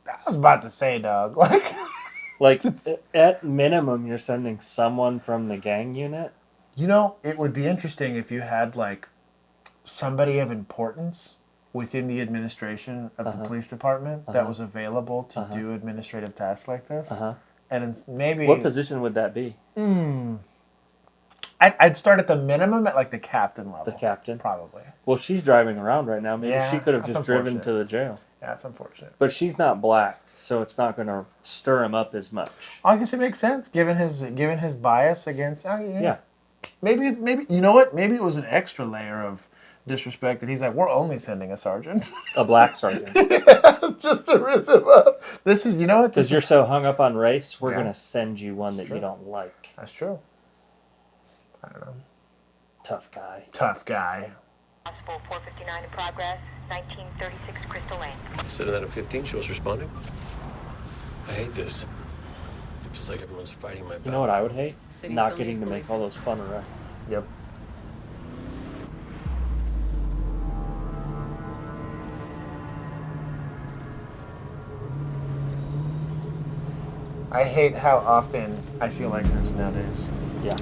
I was about to say, dog. Like, at minimum, you're sending someone from the gang unit. You know, it would be interesting if you had, like, somebody of importance within the administration of the police department that was available to do administrative tasks like this. And it's maybe... What position would that be? I'd start at the minimum at, like, the captain level. The captain? Probably. Well, she's driving around right now. Maybe she could have that's just driven unfortunate. to the jail. Yeah, that's unfortunate. But she's not black, so it's not going to stir him up as much. I guess it makes sense, given his bias against... Yeah. Maybe you know what? Maybe it was an extra layer of disrespect that he's like, we're only sending a sergeant. A black sergeant. Just to rizz him up. This is, you know what? Because you're so hung up on race, we're going to send you one that you don't like. That's true. I don't know. Tough guy. Tough guy. Possible 459 in progress, 1936 Crystal Lane. Instead of that at 15, she was responding. I hate this. It feels like everyone's fighting my battle. You know what I would hate? City Not still getting needs to make all those fun arrests. Yep. I hate how often I feel like this nowadays. Yeah.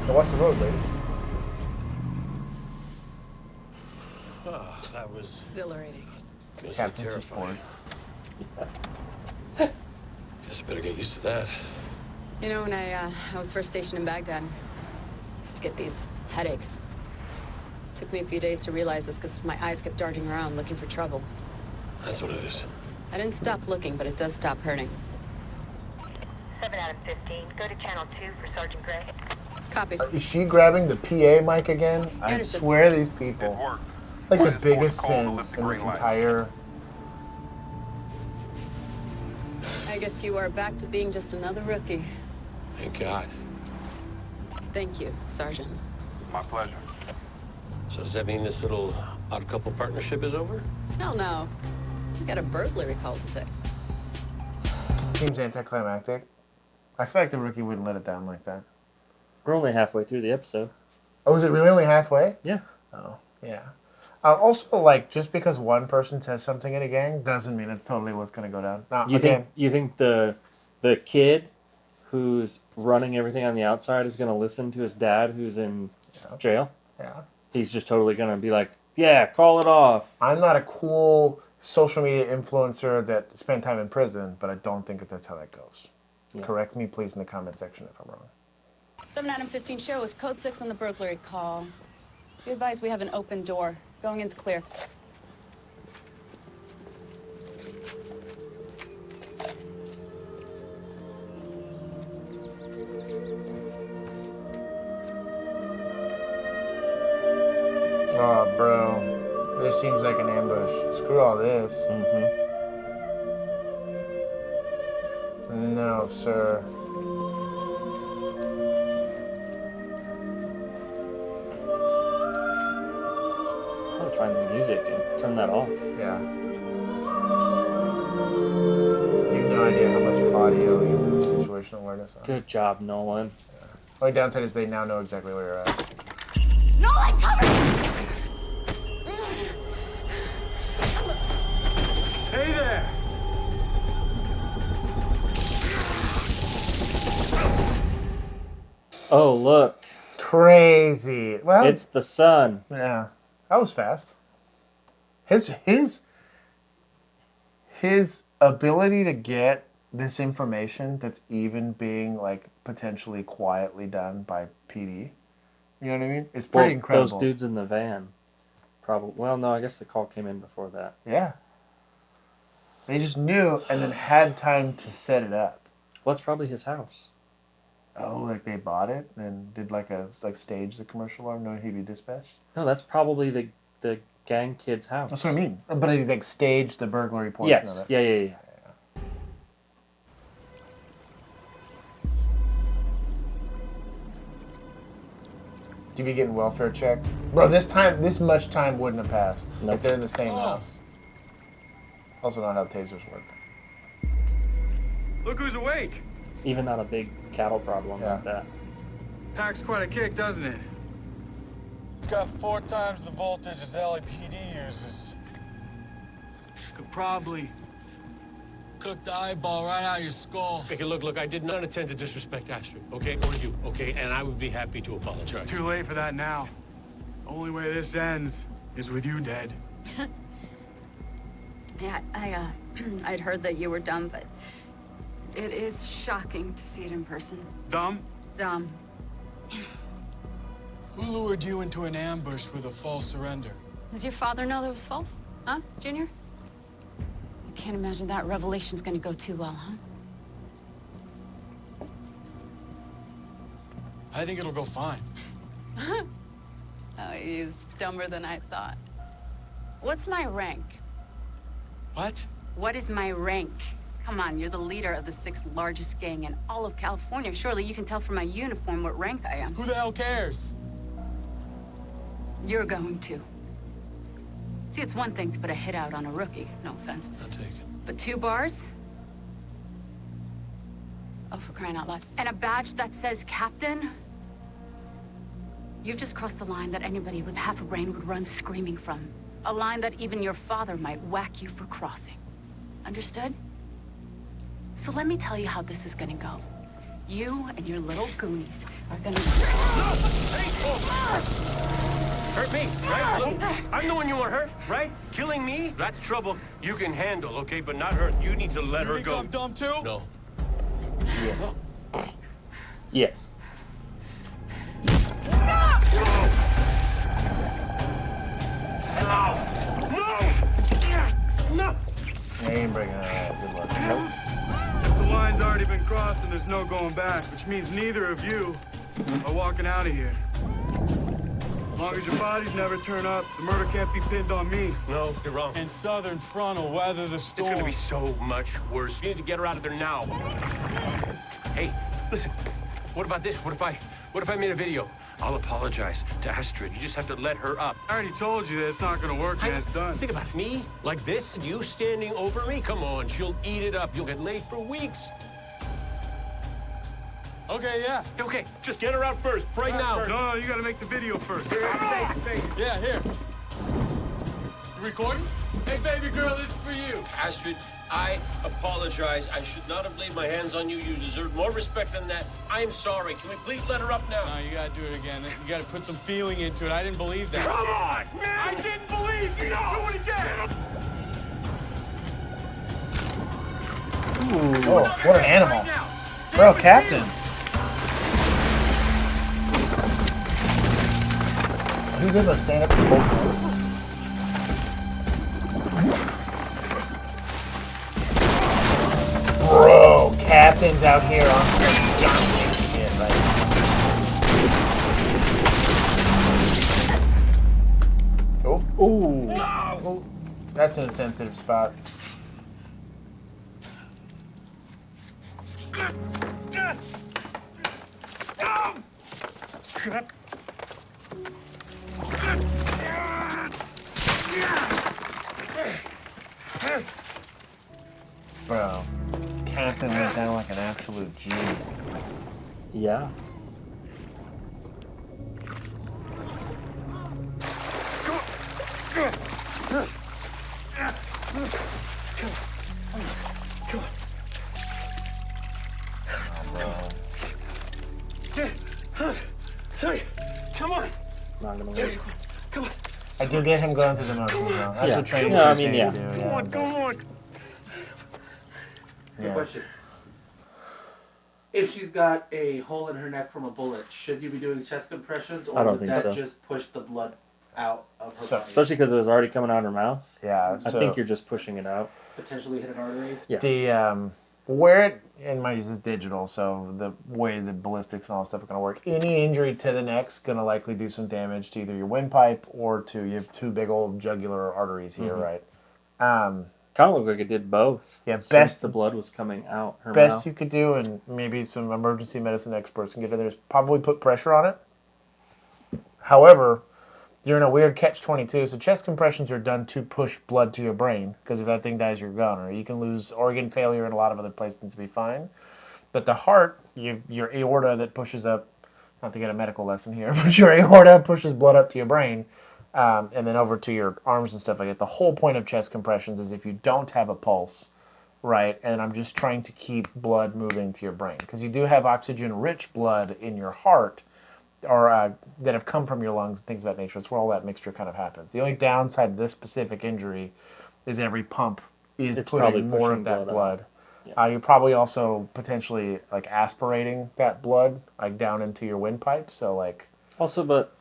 Now watch the road, lady. Oh, that was Exhilarating. Captain's report. Guess I better get used to that. You know, when I was first stationed in Baghdad, I used to get these headaches. Took me a few days to realize this because my eyes kept darting around looking for trouble. That's what it is. I didn't stop looking, but it does stop hurting. 7 out of 15. Go to channel 2 for Sergeant Gray. Copy. Is she grabbing the PA mic again? I Andersen. swear these people. Like the biggest sins in this entire... I guess you are back to being just another rookie. Thank God. Thank you, Sergeant. My pleasure. So does that mean this little odd couple partnership is over? Hell no. We got a burglary call today. Seems anticlimactic. I feel like the rookie wouldn't let it down like that. We're only halfway through the episode. Oh, is it really only halfway? Yeah. Oh, yeah. Also, like, just because one person says something in a gang doesn't mean it's totally what's going to go down. Now, You think the kid who's running everything on the outside is going to listen to his dad who's in jail? Yeah. He's just totally going to be like, yeah, call it off. I'm not a cool social media influencer that spent time in prison, but I don't think that's how that goes. Yeah. Correct me, please, in the comment section if I'm wrong. 7 Adam 15 show is code 6 on the burglary call. Be advised we have an open door. Going into clear. Oh, bro. This seems like an ambush. Screw all this. No, sir. I'll find the music and turn that off. Yeah. You have no idea how much audio you lose situational awareness on. Good job, Nolan. Yeah. Only downside is they now know exactly where you're at. Nolan, cover! Hey there! Oh, look. Crazy. Well, it's the sun. Yeah. That was fast. His ability to get this information that's even being like potentially quietly done by PD. You know what I mean? It's pretty incredible. Those dudes in the van. Probably. Well, no, I guess the call came in before that. Yeah. They just knew and then had time to set it up. Well, it's probably his house. Oh, like they bought it and did like stage the commercial arm knowing he'd be dispatched? No, that's probably the gang kid's house. That's what I mean. But he like staged the burglary portion of it. Yeah. You be getting welfare checks? Bro, this much time wouldn't have passed. If they're in the same house. Also not how tasers work. Look who's awake. Even not a big cattle problem like that. Packs quite a kick, doesn't it? It's got 4 times the voltage as LAPD uses. Could probably cook the eyeball right out of your skull. Okay, look, I did not intend to disrespect Astrid, okay? Or you, okay? And I would be happy to apologize. Too late for that now. The only way this ends is with you dead. Yeah, I'd heard that you were dumb, but it is shocking to see it in person. Dumb? Dumb. Who lured you into an ambush with a false surrender? Does your father know that was false? Huh, Junior? I can't imagine that revelation's gonna go too well, huh? I think it'll go fine. Oh, he's dumber than I thought. What's my rank? What? What is my rank? Come on, you're the leader of the 6th largest gang in all of California. Surely you can tell from my uniform what rank I am. Who the hell cares? You're going to. See, it's one thing to put a hit out on a rookie, no offense. I'll take it. But 2 bars? Oh, for crying out loud. And a badge that says captain? You've just crossed the line that anybody with half a brain would run screaming from. A line that even your father might whack you for crossing. Understood? So let me tell you how this is gonna go. You and your little goonies are gonna... Hurt me, right? Look, I'm the one you want hurt, right? Killing me? That's trouble you can handle, okay? But not her. You need to let her go. I'm dumb too? No. Yes. No! They ain't breaking it out. Good luck. The line's already been crossed and there's no going back, which means neither of you are walking out of here. As long as your bodies never turn up, the murder can't be pinned on me. No, you're wrong. And Southern Front will weather the storm. It's gonna be so much worse. You need to get her out of there now. Hey, listen. What about this? What What if I made a video? I'll apologize to Astrid. You just have to let her up. I already told you that it's not gonna work, and it's done. Think about it. Me? Like this? You standing over me? Come on, she'll eat it up. You'll get laid for weeks. Okay, yeah. Okay, just get her out first, right now. No, you gotta make the video first. Yeah, here. You recording? Hey, baby girl, this is for you. Astrid, I apologize. I should not have laid my hands on you. You deserve more respect than that. I'm sorry. Can we please let her up now? No, you gotta do it again. You gotta put some feeling into it. I didn't believe that. Come on, man! I didn't believe you! Do it again! Ooh, oh, what an animal. Bro, Captain. He's able to stand up and hold. Bro, Captain's out here on some John Wick shit, right? Oh, ooh. Oh, that's an insensitive spot. Bro, Captain went down like an absolute G. Yeah. Come on. Not gonna work. Come on. I do get him going through the motions, though. That's Yeah. what training No, I teach mean, you yeah. to do. Come Yeah, on, come on. Good question. If she's got a hole in her neck from a bullet, should you be doing chest compressions, or I don't would think that so. just push the blood out of her So- body? Especially because it was already coming out of her mouth. Yeah, I so think you're just pushing it out. Potentially hit an artery? Yeah. the where it, and mind you, this is digital, so the way the ballistics and all that stuff are going to work. Any injury to the neck's going to likely do some damage to either your windpipe or to you have two big old jugular arteries here, right? Kind of looked like it did both. Yeah, since best the blood was coming out her best mouth. you could do, and maybe some emergency medicine experts can get in there, is probably put pressure on it. However, you're in a weird catch-22, so chest compressions are done to push blood to your brain, because if that thing dies, you're gone, or you can lose organ failure and a lot of other places to be fine. But the heart, your aorta that pushes up, not to get a medical lesson here, but your aorta pushes blood up to your brain, and then over to your arms and stuff like that. The whole point of chest compressions is if you don't have a pulse, right, and I'm just trying to keep blood moving to your brain, because you do have oxygen-rich blood in your heart, or that have come from your lungs and things of that nature. That's where all that mixture kind of happens. The only downside to this specific injury is every pump is It's probably putting more pushing of that blood blood. Yeah. You're probably also potentially like aspirating that blood like down into your windpipe. So like Also, but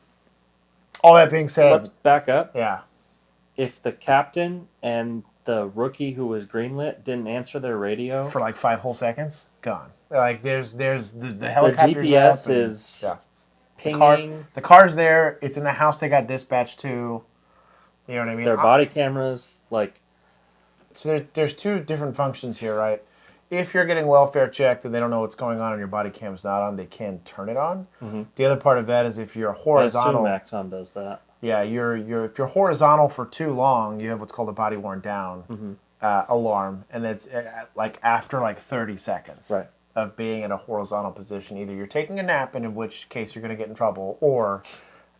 all that being said, let's back up. yeah, If the captain and the rookie who was greenlit didn't answer their radio, for like 5 whole seconds, gone. Like there's the the helicopter's GPS up and- is yeah. pinging. The car's there. It's in the house they got dispatched to. You know what I mean? Their body cameras, like, So there's two different functions here, right? If you're getting welfare checked and they don't know what's going on and your body cam's not on, they can turn it on. The other part of that is if you're horizontal. I assume Axon does that. Yeah, if you're horizontal for too long, you have what's called a body worn down alarm, and it's like after like 30 seconds Right. of being in a horizontal position. Either you're taking a nap, and in which case you're going to get in trouble, or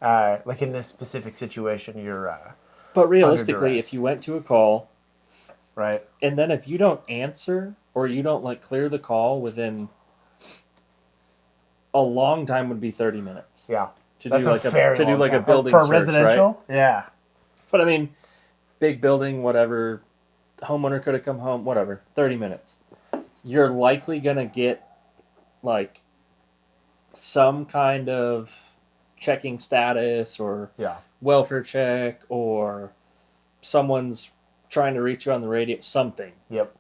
like in this specific situation, you're. But realistically, under duress. if you went to a call, right, and then if you don't answer or you don't like clear the call within a long time would be 30 minutes. Yeah. To That's do a like very to do long like a time. building For search, residential? right? Yeah. But I mean, big building, whatever, homeowner could have come home, whatever, 30 minutes. You're likely going to get like some kind of checking status or welfare check, or someone's trying to reach you on the radio, something. Yep.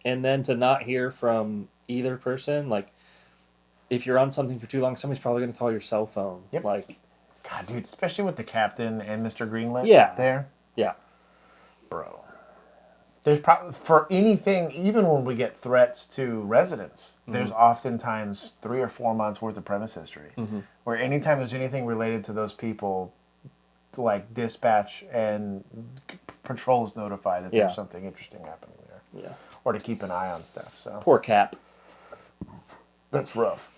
And then to not hear from either person, like if you're on something for too long, somebody's probably going to call your cell phone. Yep. Like, God, dude, especially with the captain and Mr. Greenlit Yeah. there. yeah. Bro. There's probably, for anything, even when we get threats to residents, there's oftentimes 3 or 4 months worth of premise history. Where anytime there's anything related to those people, like dispatch and patrols notify that there's something interesting happening there. Yeah. Or to keep an eye on stuff. So Poor Cap. that's rough.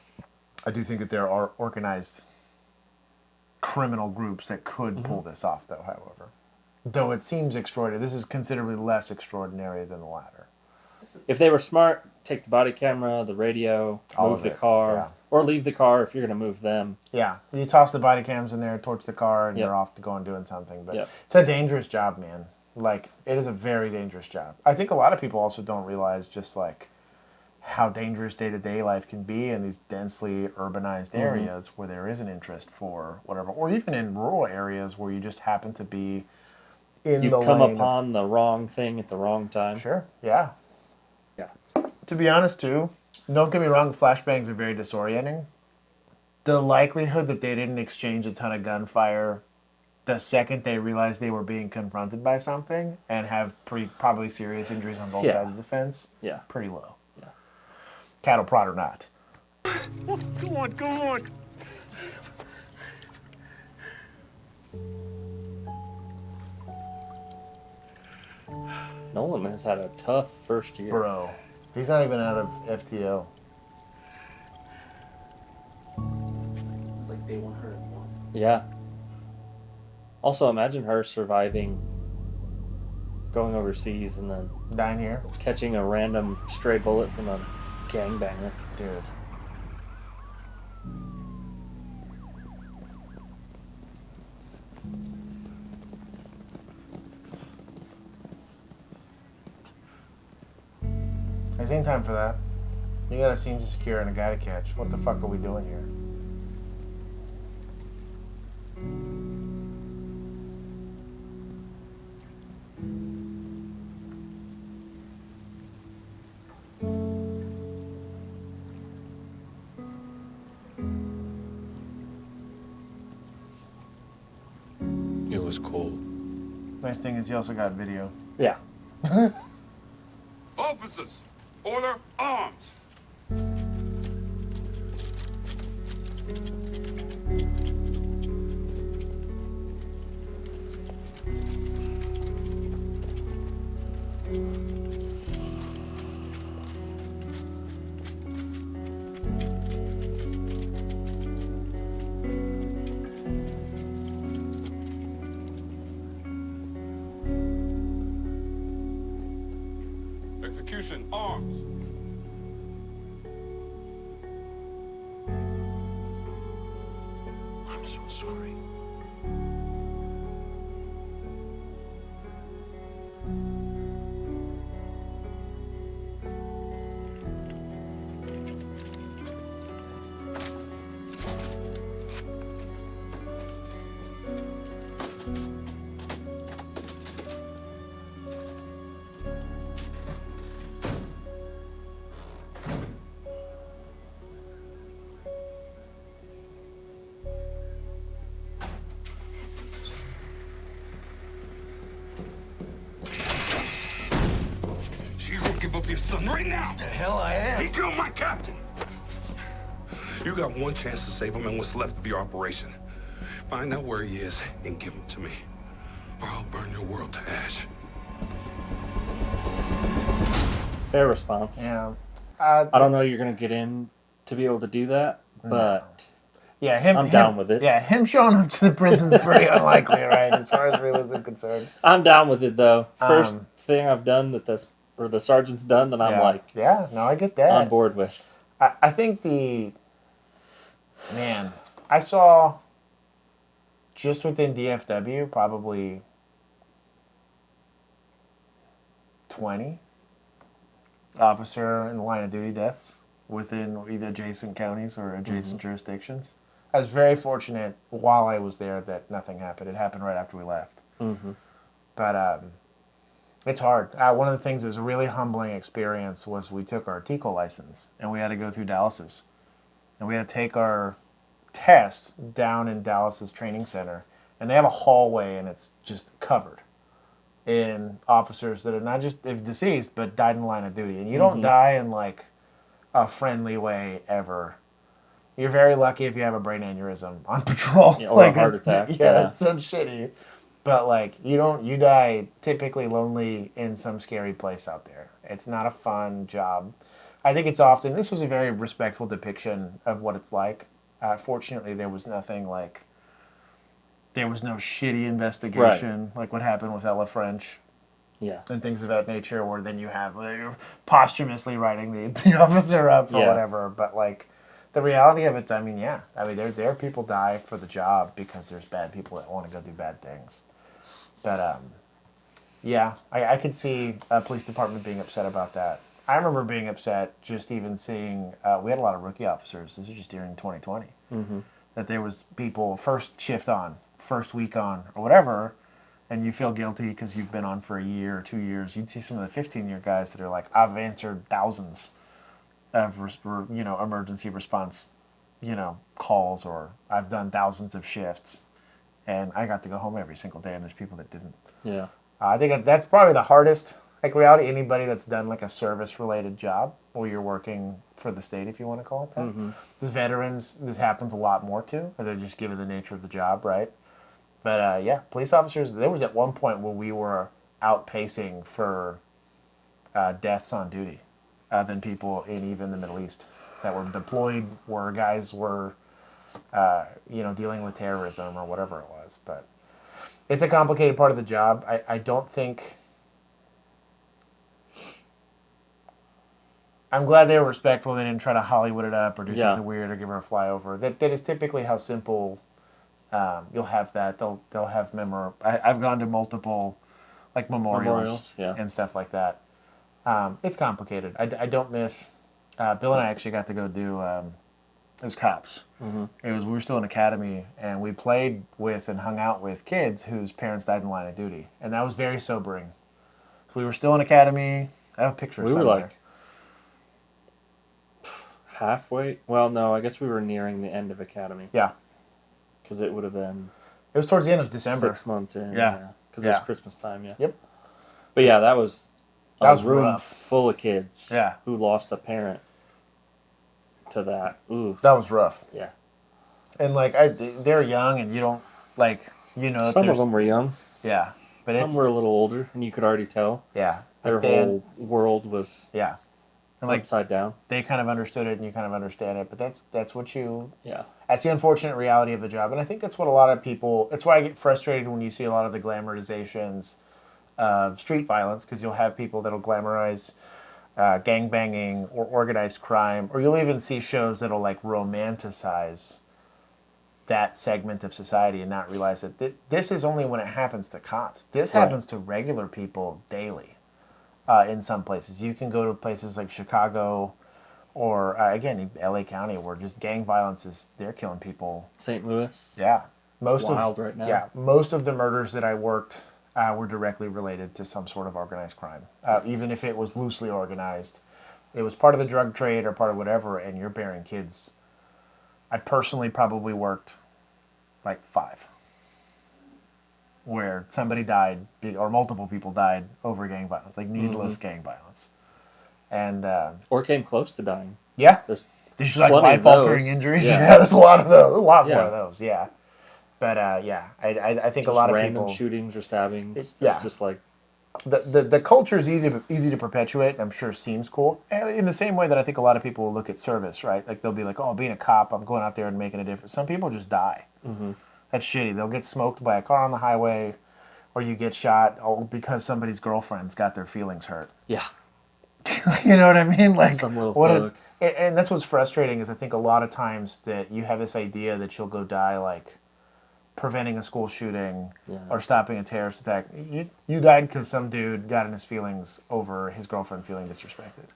I do think that there are organized criminal groups that could pull this off, though, however. Though it seems extraordinary. This is considerably less extraordinary than the latter. If they were smart, take the body camera, the radio, All move of the it, car, yeah. or leave the car if you're going to move them. Yeah, you toss the body cams in there, torch the car, and you're off to go and doing something. But it's a dangerous job, man. Like, it is a very dangerous job. I think a lot of people also don't realize just, like, how dangerous day-to-day life can be in these densely urbanized areas where there is an interest for whatever. Or even in rural areas where you just happen to be in You the come lane upon the wrong thing at the wrong time. Sure, yeah. Yeah. To be honest, too, don't get me wrong, flashbangs are very disorienting. The likelihood that they didn't exchange a ton of gunfire the second they realized they were being confronted by something and have probably serious injuries on both sides of the fence, pretty low. Yeah. Cattle prod or not. Go on, go on. Nolan has had a tough first year. Bro, he's not even out of FTO. It's like day 1 hurt. Yeah. Also, imagine her surviving going overseas and then dying here, catching a random stray bullet from a gangbanger. Dude. There's ain't time for that. You got a scene to secure and a guy to catch. What the fuck are we doing here? It was cool. Nice thing is you also got video. Yeah. Officers, order arms. Execution, arms. I'm so sorry. You won't give up your son right now. The hell I am. He killed my captain. You got one chance to save him and what's left of your operation. Find out where he is and give him to me, or I'll burn your world to ash. Fair response. Yeah. I don't know you're going to get in to be able to do that, but yeah, I'm down with it. Yeah, him showing up to the prison's pretty unlikely, right, as far as realism concerned. I'm down with it, though. First thing I've done that the sergeant's done that I'm like... Yeah, no, I get that. On board with. I think I saw just within DFW probably 20 officer in the line of duty deaths within either adjacent counties or adjacent jurisdictions. I was very fortunate while I was there that nothing happened. It happened right after we left. But it's hard. One of the things that was a really humbling experience was we took our TCO license and we had to go through Dallas's. And we had to take our test down in Dallas's training center. And they have a hallway and it's just covered in officers that are not just if deceased, but died in the line of duty. And you don't die in like a friendly way ever. You're very lucky if you have a brain aneurysm on patrol. Yeah, or like a heart attack. Yeah, it's so shitty. But like you die typically lonely in some scary place out there. It's not a fun job. I think it's often, this was a very respectful depiction of what it's like. Fortunately, there was nothing like, there was no shitty investigation like what happened with Ella French. Yeah. And things of that nature, where then you have you're posthumously writing the officer up or whatever. But like the reality of it, I mean, there are people die for the job because there's bad people that want to go do bad things. But I could see a police department being upset about that. I remember being upset just even seeing, we had a lot of rookie officers, this was just during 2020, that there was people first shift on, first week on, or whatever, and you feel guilty because you've been on for a year or 2 years. You'd see some of the 15-year guys that are like, I've answered thousands of emergency response calls, or I've done thousands of shifts, and I got to go home every single day, and there's people that didn't. Yeah. I think that's probably the hardest. Like reality, anybody that's done like a service-related job, where you're working for the state, if you want to call it that. As veterans, this happens a lot more too, or they're just given the nature of the job, right? But police officers, there was at one point where we were outpacing for deaths on duty than people in even the Middle East that were deployed, where guys were, dealing with terrorism or whatever it was. But it's a complicated part of the job. I don't think... I'm glad they were respectful. They didn't try to Hollywood it up or do something weird or give her a flyover. That is typically how simple you'll have that. They'll have I've gone to multiple like memorials and stuff like that. It's complicated. I don't miss. Bill and I actually got to go do. It was cops. We were still in academy, and we played with and hung out with kids whose parents died in the line of duty, and that was very sobering. So we were still in academy. I have a picture. We were like halfway. Well, no, I guess we were nearing the end of academy. Yeah, because it would have been. It was towards the end of December. 6 months in. Yeah, because it was Christmas time. Yeah. Yep. But yeah, that was a room rough. Full of kids. Yeah. Who lost a parent to that. Ooh. That was rough. Yeah. And like they're young, and you don't Some of them were young. Yeah, but some were a little older, and you could already tell. Yeah. Their whole world was. Yeah. And like upside down. They kind of understood it, and you kind of understand it. But that's what you. Yeah. That's the unfortunate reality of the job, and I think that's what a lot of people. That's why I get frustrated when you see a lot of the glamorizations of street violence, because you'll have people that'll glamorize gangbanging or organized crime, or you'll even see shows that'll like romanticize that segment of society and not realize that this is only when it happens to cops. This happens to regular people daily. In some places, you can go to places like Chicago, or again, LA County, where just gang violence they're killing people. St. Louis, yeah, wild right now. Yeah, most of the murders that I worked were directly related to some sort of organized crime, even if it was loosely organized. It was part of the drug trade or part of whatever, and you're bearing kids. I personally probably worked like 5. Where somebody died, or multiple people died over gang violence, like needless gang violence, and or came close to dying. Yeah, there's like life-altering injuries. Yeah, there's a lot of those, more of those. Yeah, but I think just a lot of random people shootings or stabbings. Just like the culture is easy to perpetuate, and I'm sure seems cool. In the same way that I think a lot of people will look at service, right? Like they'll be like, "Oh, being a cop, I'm going out there and making a difference." Some people just die. That's shitty. They'll get smoked by a car on the highway, or you get shot because somebody's girlfriend's got their feelings hurt. Yeah. You know what I mean? Like some little thug. And that's what's frustrating is I think a lot of times that you have this idea that you'll go die like preventing a school shooting or stopping a terrorist attack. You died because some dude got in his feelings over his girlfriend feeling disrespected.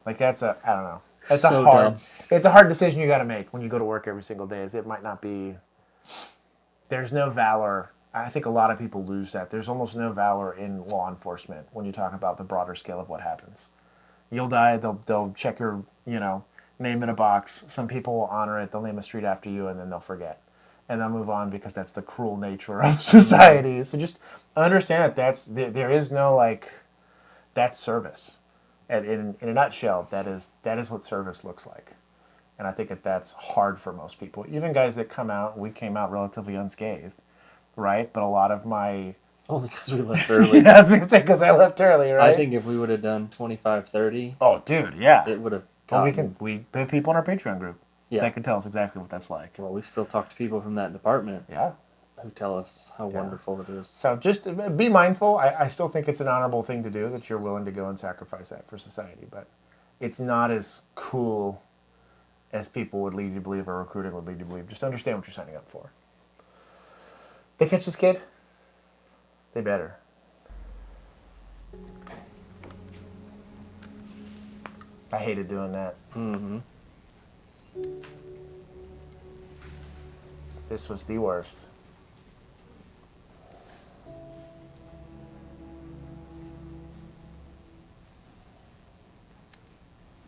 Like I don't know. That's so dumb. It's a hard decision you got to make when you go to work every single day. It might not be. There's no valor. I think a lot of people lose that. There's almost no valor in law enforcement when you talk about the broader scale of what happens. You'll die. They'll check your name in a box. Some people will honor it. They'll name a street after you, and then they'll forget. and they'll move on because that's the cruel nature of society. So just understand that there is no like, that's service. And in a nutshell, that is what service looks like. And I think that's hard for most people. Even guys that come out, we came out relatively unscathed, right? But a lot of my... Only because we left early. Yeah, I was going to say because I left early, right? I think if we would have done 25-30... Oh, dude, yeah. It would have Well, we have people in our Patreon group that can tell us exactly what that's like. Well, we still talk to people from that department. Yeah. Who tell us how wonderful it is. So just be mindful. I still think it's an honorable thing to do, that you're willing to go and sacrifice that for society. But it's not as cool as people would lead you to believe, or recruiting would lead you to believe. Just understand what you're signing up for. They catch this kid? They better. I hated doing that. Mm-hmm. This was the worst.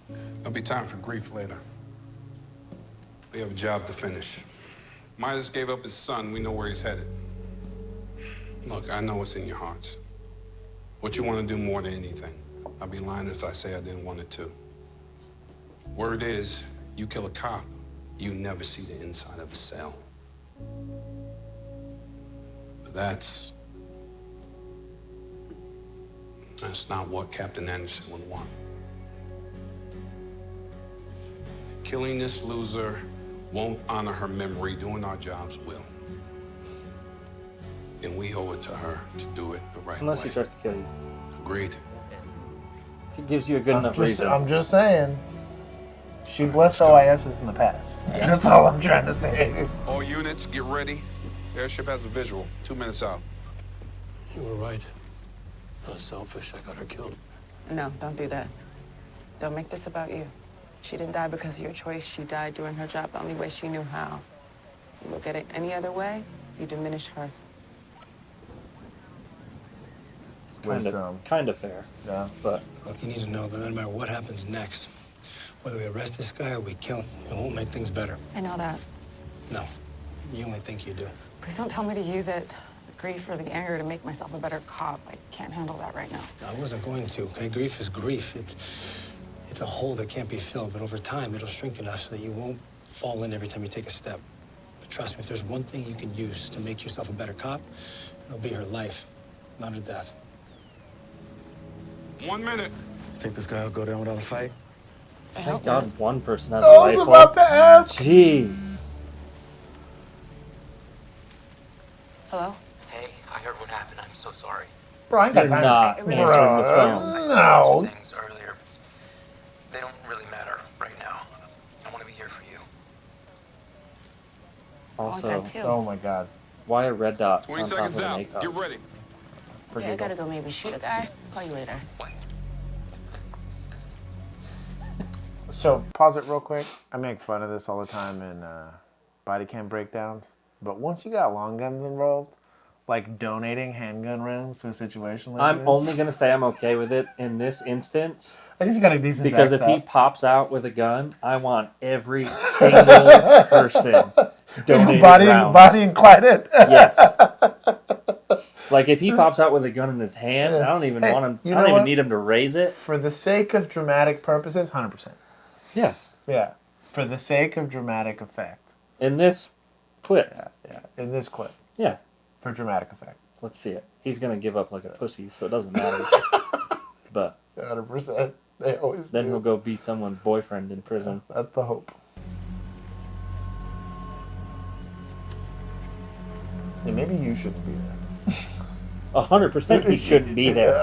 There'll be time for grief later. We have a job to finish. Midas gave up his son. We know where he's headed. Look, I know what's in your hearts. What you want to do more than anything. I'd be lying if I say I didn't want it too. Word is, you kill a cop, you never see the inside of a cell. But that's not what Captain Andersen would want. Killing this loser won't honor her memory. Doing our jobs will. And we owe it to her to do it the right way. Unless he tries to kill you. Agreed. If he gives you a good enough reason. I'm just saying. She blessed OISs in the past. That's all I'm trying to say. All units, get ready. Airship has a visual. 2 minutes out. You were right. I was selfish. I got her killed. No, don't do that. Don't make this about you. She didn't die because of your choice. She died doing her job the only way she knew how. You look at it any other way, you diminish her. Kind of fair. Yeah. But look, you need to know that no matter what happens next, whether we arrest this guy or we kill him, it won't make things better. I know that. No, you only think you do. Please don't tell me to use it, the grief or the anger, to make myself a better cop. I can't handle that right now. I wasn't going to, okay? Grief is grief. It's a hole that can't be filled, but over time, it'll shrink enough so that you won't fall in every time you take a step. But trust me, if there's one thing you can use to make yourself a better cop, it'll be her life, not her death. 1 minute. Think this guy will go down without a fight? thank God one person has I a was rifle. about to ask. Jeez. Hello? Hey, I heard what happened. I'm so sorry. Bro, I ain't got You're time. not answering the phone. I No. said some things earlier. They don't really matter right now. I want to be here for you. Also, that too. Oh my God. why a red dot 20 on top of seconds an out. ACOG? Get ready. Yeah, I gotta go maybe shoot a guy. Call you later. So, pause it real quick. I make fun of this all the time in body cam breakdowns. But once you got long guns involved, like donating handgun rounds to a situation like I'm this. only going to say I'm okay with it in this instance. I guess you got a decent Because if he backstop. pops out with a gun, I want every single person donating rounds. Body and Clyde it. Yes. Like if he pops out with a gun in his hand, I don't even want him. you I know don't even what? need him to raise it. For the sake of dramatic purposes, 100%. Yeah. Yeah. For the sake of dramatic effect. In this clip. Yeah. In this clip. Yeah. For dramatic effect. Let's see it. He's gonna give up like a pussy, so it doesn't matter. But 100%. They always then do. he'll go beat someone's boyfriend in prison. That's the hope. Yeah, maybe you shouldn't be there. 100% he shouldn't be there.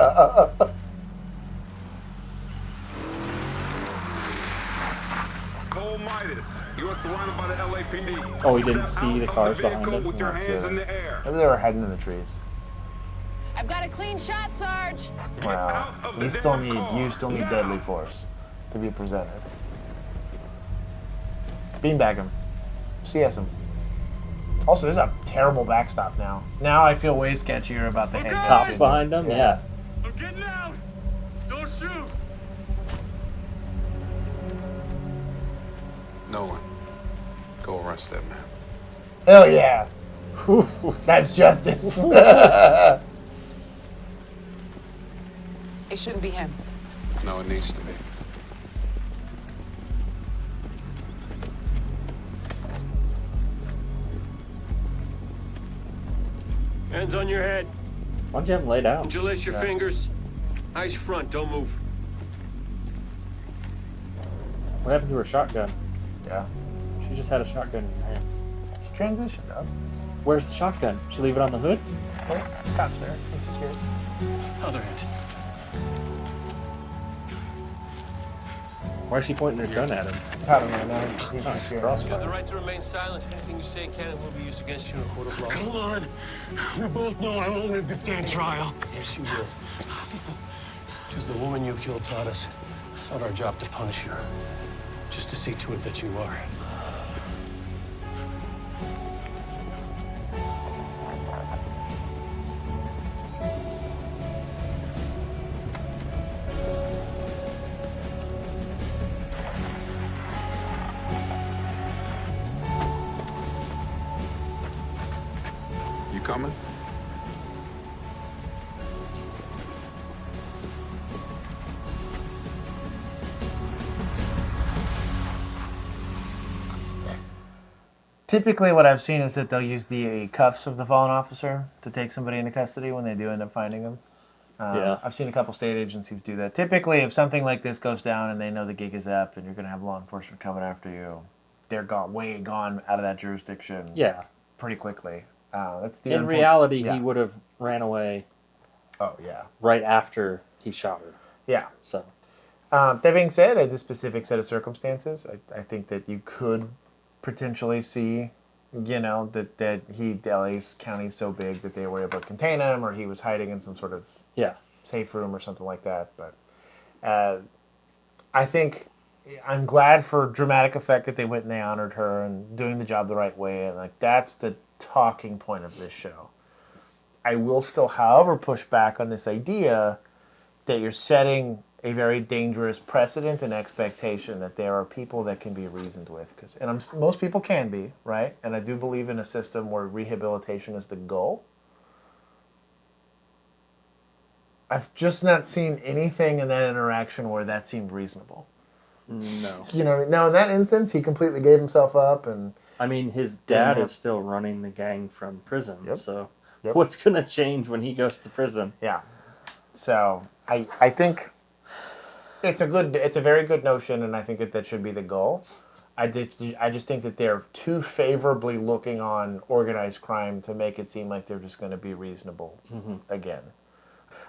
Cole Midas. You are surrounded by the LAPD. Oh, he didn't see the cars behind him. With your hands in the air. Maybe they were hiding in the trees. I've got a clean shot, Sarge. Wow. You still need deadly force to be presented. Beanbag him. CS him. Also, there's a terrible backstop now. Now I feel way sketchier about the handgun. Cops behind him? Yeah. I'm getting out. Don't shoot. Nolan, go arrest that man. Hell yeah. That's justice. It shouldn't be him. No, it needs to be. Hands on your head. Why'd you have him lay down? Interlace your fingers. Eyes front, don't move. What happened to her shotgun? Yeah. She just had a shotgun in her hands. She transitioned, though. Where's the shotgun? She leave it on the hood? Oh, cops there. He's secured. Other hand. Why is she pointing her gun at him? I don't know. No, he's Oh, secured. You have the right to remain silent. Anything you say can and will be used against you in a court of law. Come on. We both know I won't live to stand trial. Yes, you will. Because the woman you killed taught us it's not our job to punish you. Just to see to it that you are. You coming? Typically, what I've seen is that they'll use the cuffs of the fallen officer to take somebody into custody when they do end up finding them. Yeah. I've seen a couple state agencies do that. Typically, if something like this goes down and they know the gig is up and you're going to have law enforcement coming after you, they're way gone out of that jurisdiction. Yeah. Pretty quickly. That's the In reality, yeah. he would have ran away. Oh, yeah. Right after he shot her. Yeah. So. That being said, in this specific set of circumstances, I think that you could potentially see, that LA's county's so big that they were able to contain him, or he was hiding in some sort of safe room or something like that. But I think I'm glad for dramatic effect that they went and they honored her and doing the job the right way, and like that's the talking point of this show. I will still, however, push back on this idea that you're setting a very dangerous precedent and expectation that there are people that can be reasoned with. Most people can be, right? And I do believe in a system where rehabilitation is the goal. I've just not seen anything in that interaction where that seemed reasonable. No. Now in that instance, he completely gave himself up. And I mean, his dad is still running the gang from prison, so what's going to change when he goes to prison? Yeah. So I think it's a very good notion, and I think that should be the goal. I just think that they're too favorably looking on organized crime to make it seem like they're just going to be reasonable again.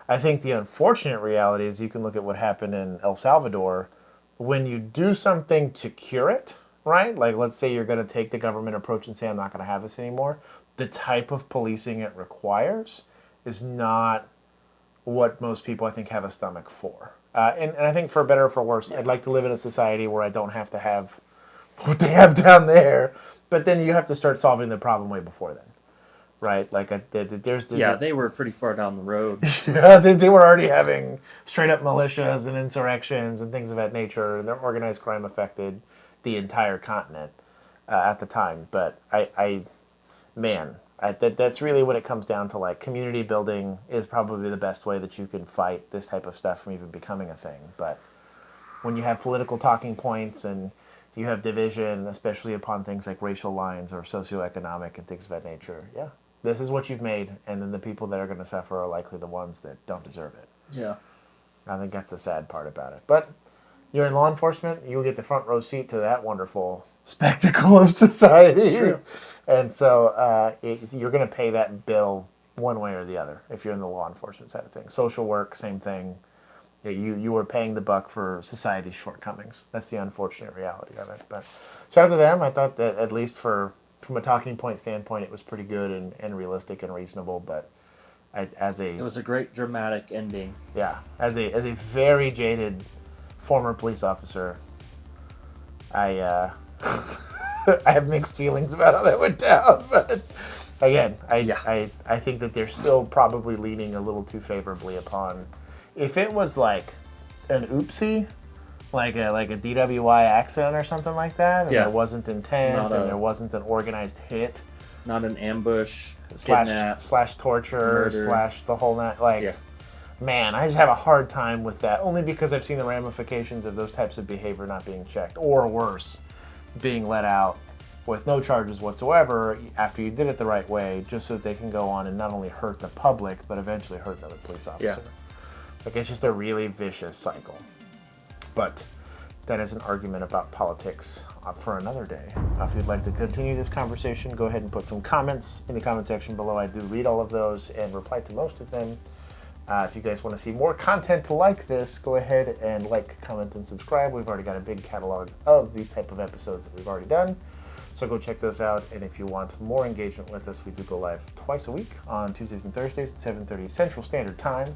I think the unfortunate reality is you can look at what happened in El Salvador. When you do something to cure it, right? Like let's say you're going to take the government approach and say, I'm not going to have this anymore. The type of policing it requires is not what most people, I think, have a stomach for. And I think for better or for worse, I'd like to live in a society where I don't have to have what they have down there. But then you have to start solving the problem way before then. Right? Like, they were pretty far down the road. They were already having straight-up militias and insurrections and things of that nature, and their organized crime affected the entire continent at the time. But that's really when it comes down to, like, community building is probably the best way that you can fight this type of stuff from even becoming a thing. But when you have political talking points and you have division, especially upon things like racial lines or socioeconomic and things of that nature, this is what you've made, and then the people that are going to suffer are likely the ones that don't deserve it. Yeah. I think that's the sad part about it. But you're in law enforcement, you get the front row seat to that wonderful spectacle of society. It's true. And so you're going to pay that bill one way or the other if you're in the law enforcement side of things. Social work, same thing. You are paying the buck for society's shortcomings. That's the unfortunate reality of it. But shout out to them. I thought that at least from a talking point standpoint, it was pretty good and realistic and reasonable. But it was a great dramatic ending. Yeah, as a very jaded former police officer, I I have mixed feelings about how that went down. But again, I think that they're still probably leaning a little too favorably upon. If it was like an oopsie, like a DWI accident or something like that, and there wasn't intent and there wasn't an organized hit, Not an ambush, kidnap, slash torture, murder. slash the whole night. Like, man, I just have a hard time with that. Only because I've seen the ramifications of those types of behavior not being checked, or worse, being let out with no charges whatsoever after you did it the right way, just so that they can go on and not only hurt the public, but eventually hurt another police officer. Yeah. Like, it's just a really vicious cycle. But that is an argument about politics for another day. If you'd like to continue this conversation, go ahead and put some comments in the comment section below. I do read all of those and reply to most of them. If you guys want to see more content like this, go ahead and like, comment, and subscribe. We've already got a big catalog of these type of episodes that we've already done. So go check those out. And if you want more engagement with us, we do go live twice a week on Tuesdays and Thursdays at 7:30 Central Standard Time.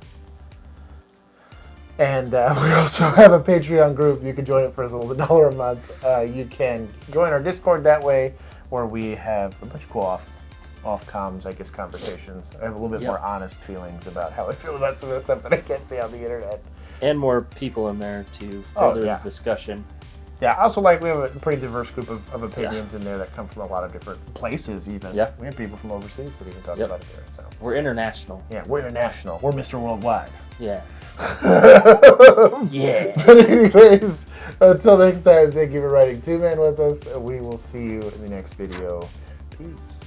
And we also have a Patreon group. You can join it for as little as $1 a month. You can join our Discord that way, where we have a bunch of cool off comms, I guess, conversations. I have a little bit more honest feelings about how I feel about some of the stuff that I can't say on the internet. And more people in there to further discussion. Yeah, I also like we have a pretty diverse group of opinions in there that come from a lot of different places even. Yeah. We have people from overseas that even talk about it there. So. We're international. Yeah, we're international. We're Mr. Worldwide. Yeah. Yeah. But anyways, until next time, thank you for riding Two-Man with us. We will see you in the next video. Peace.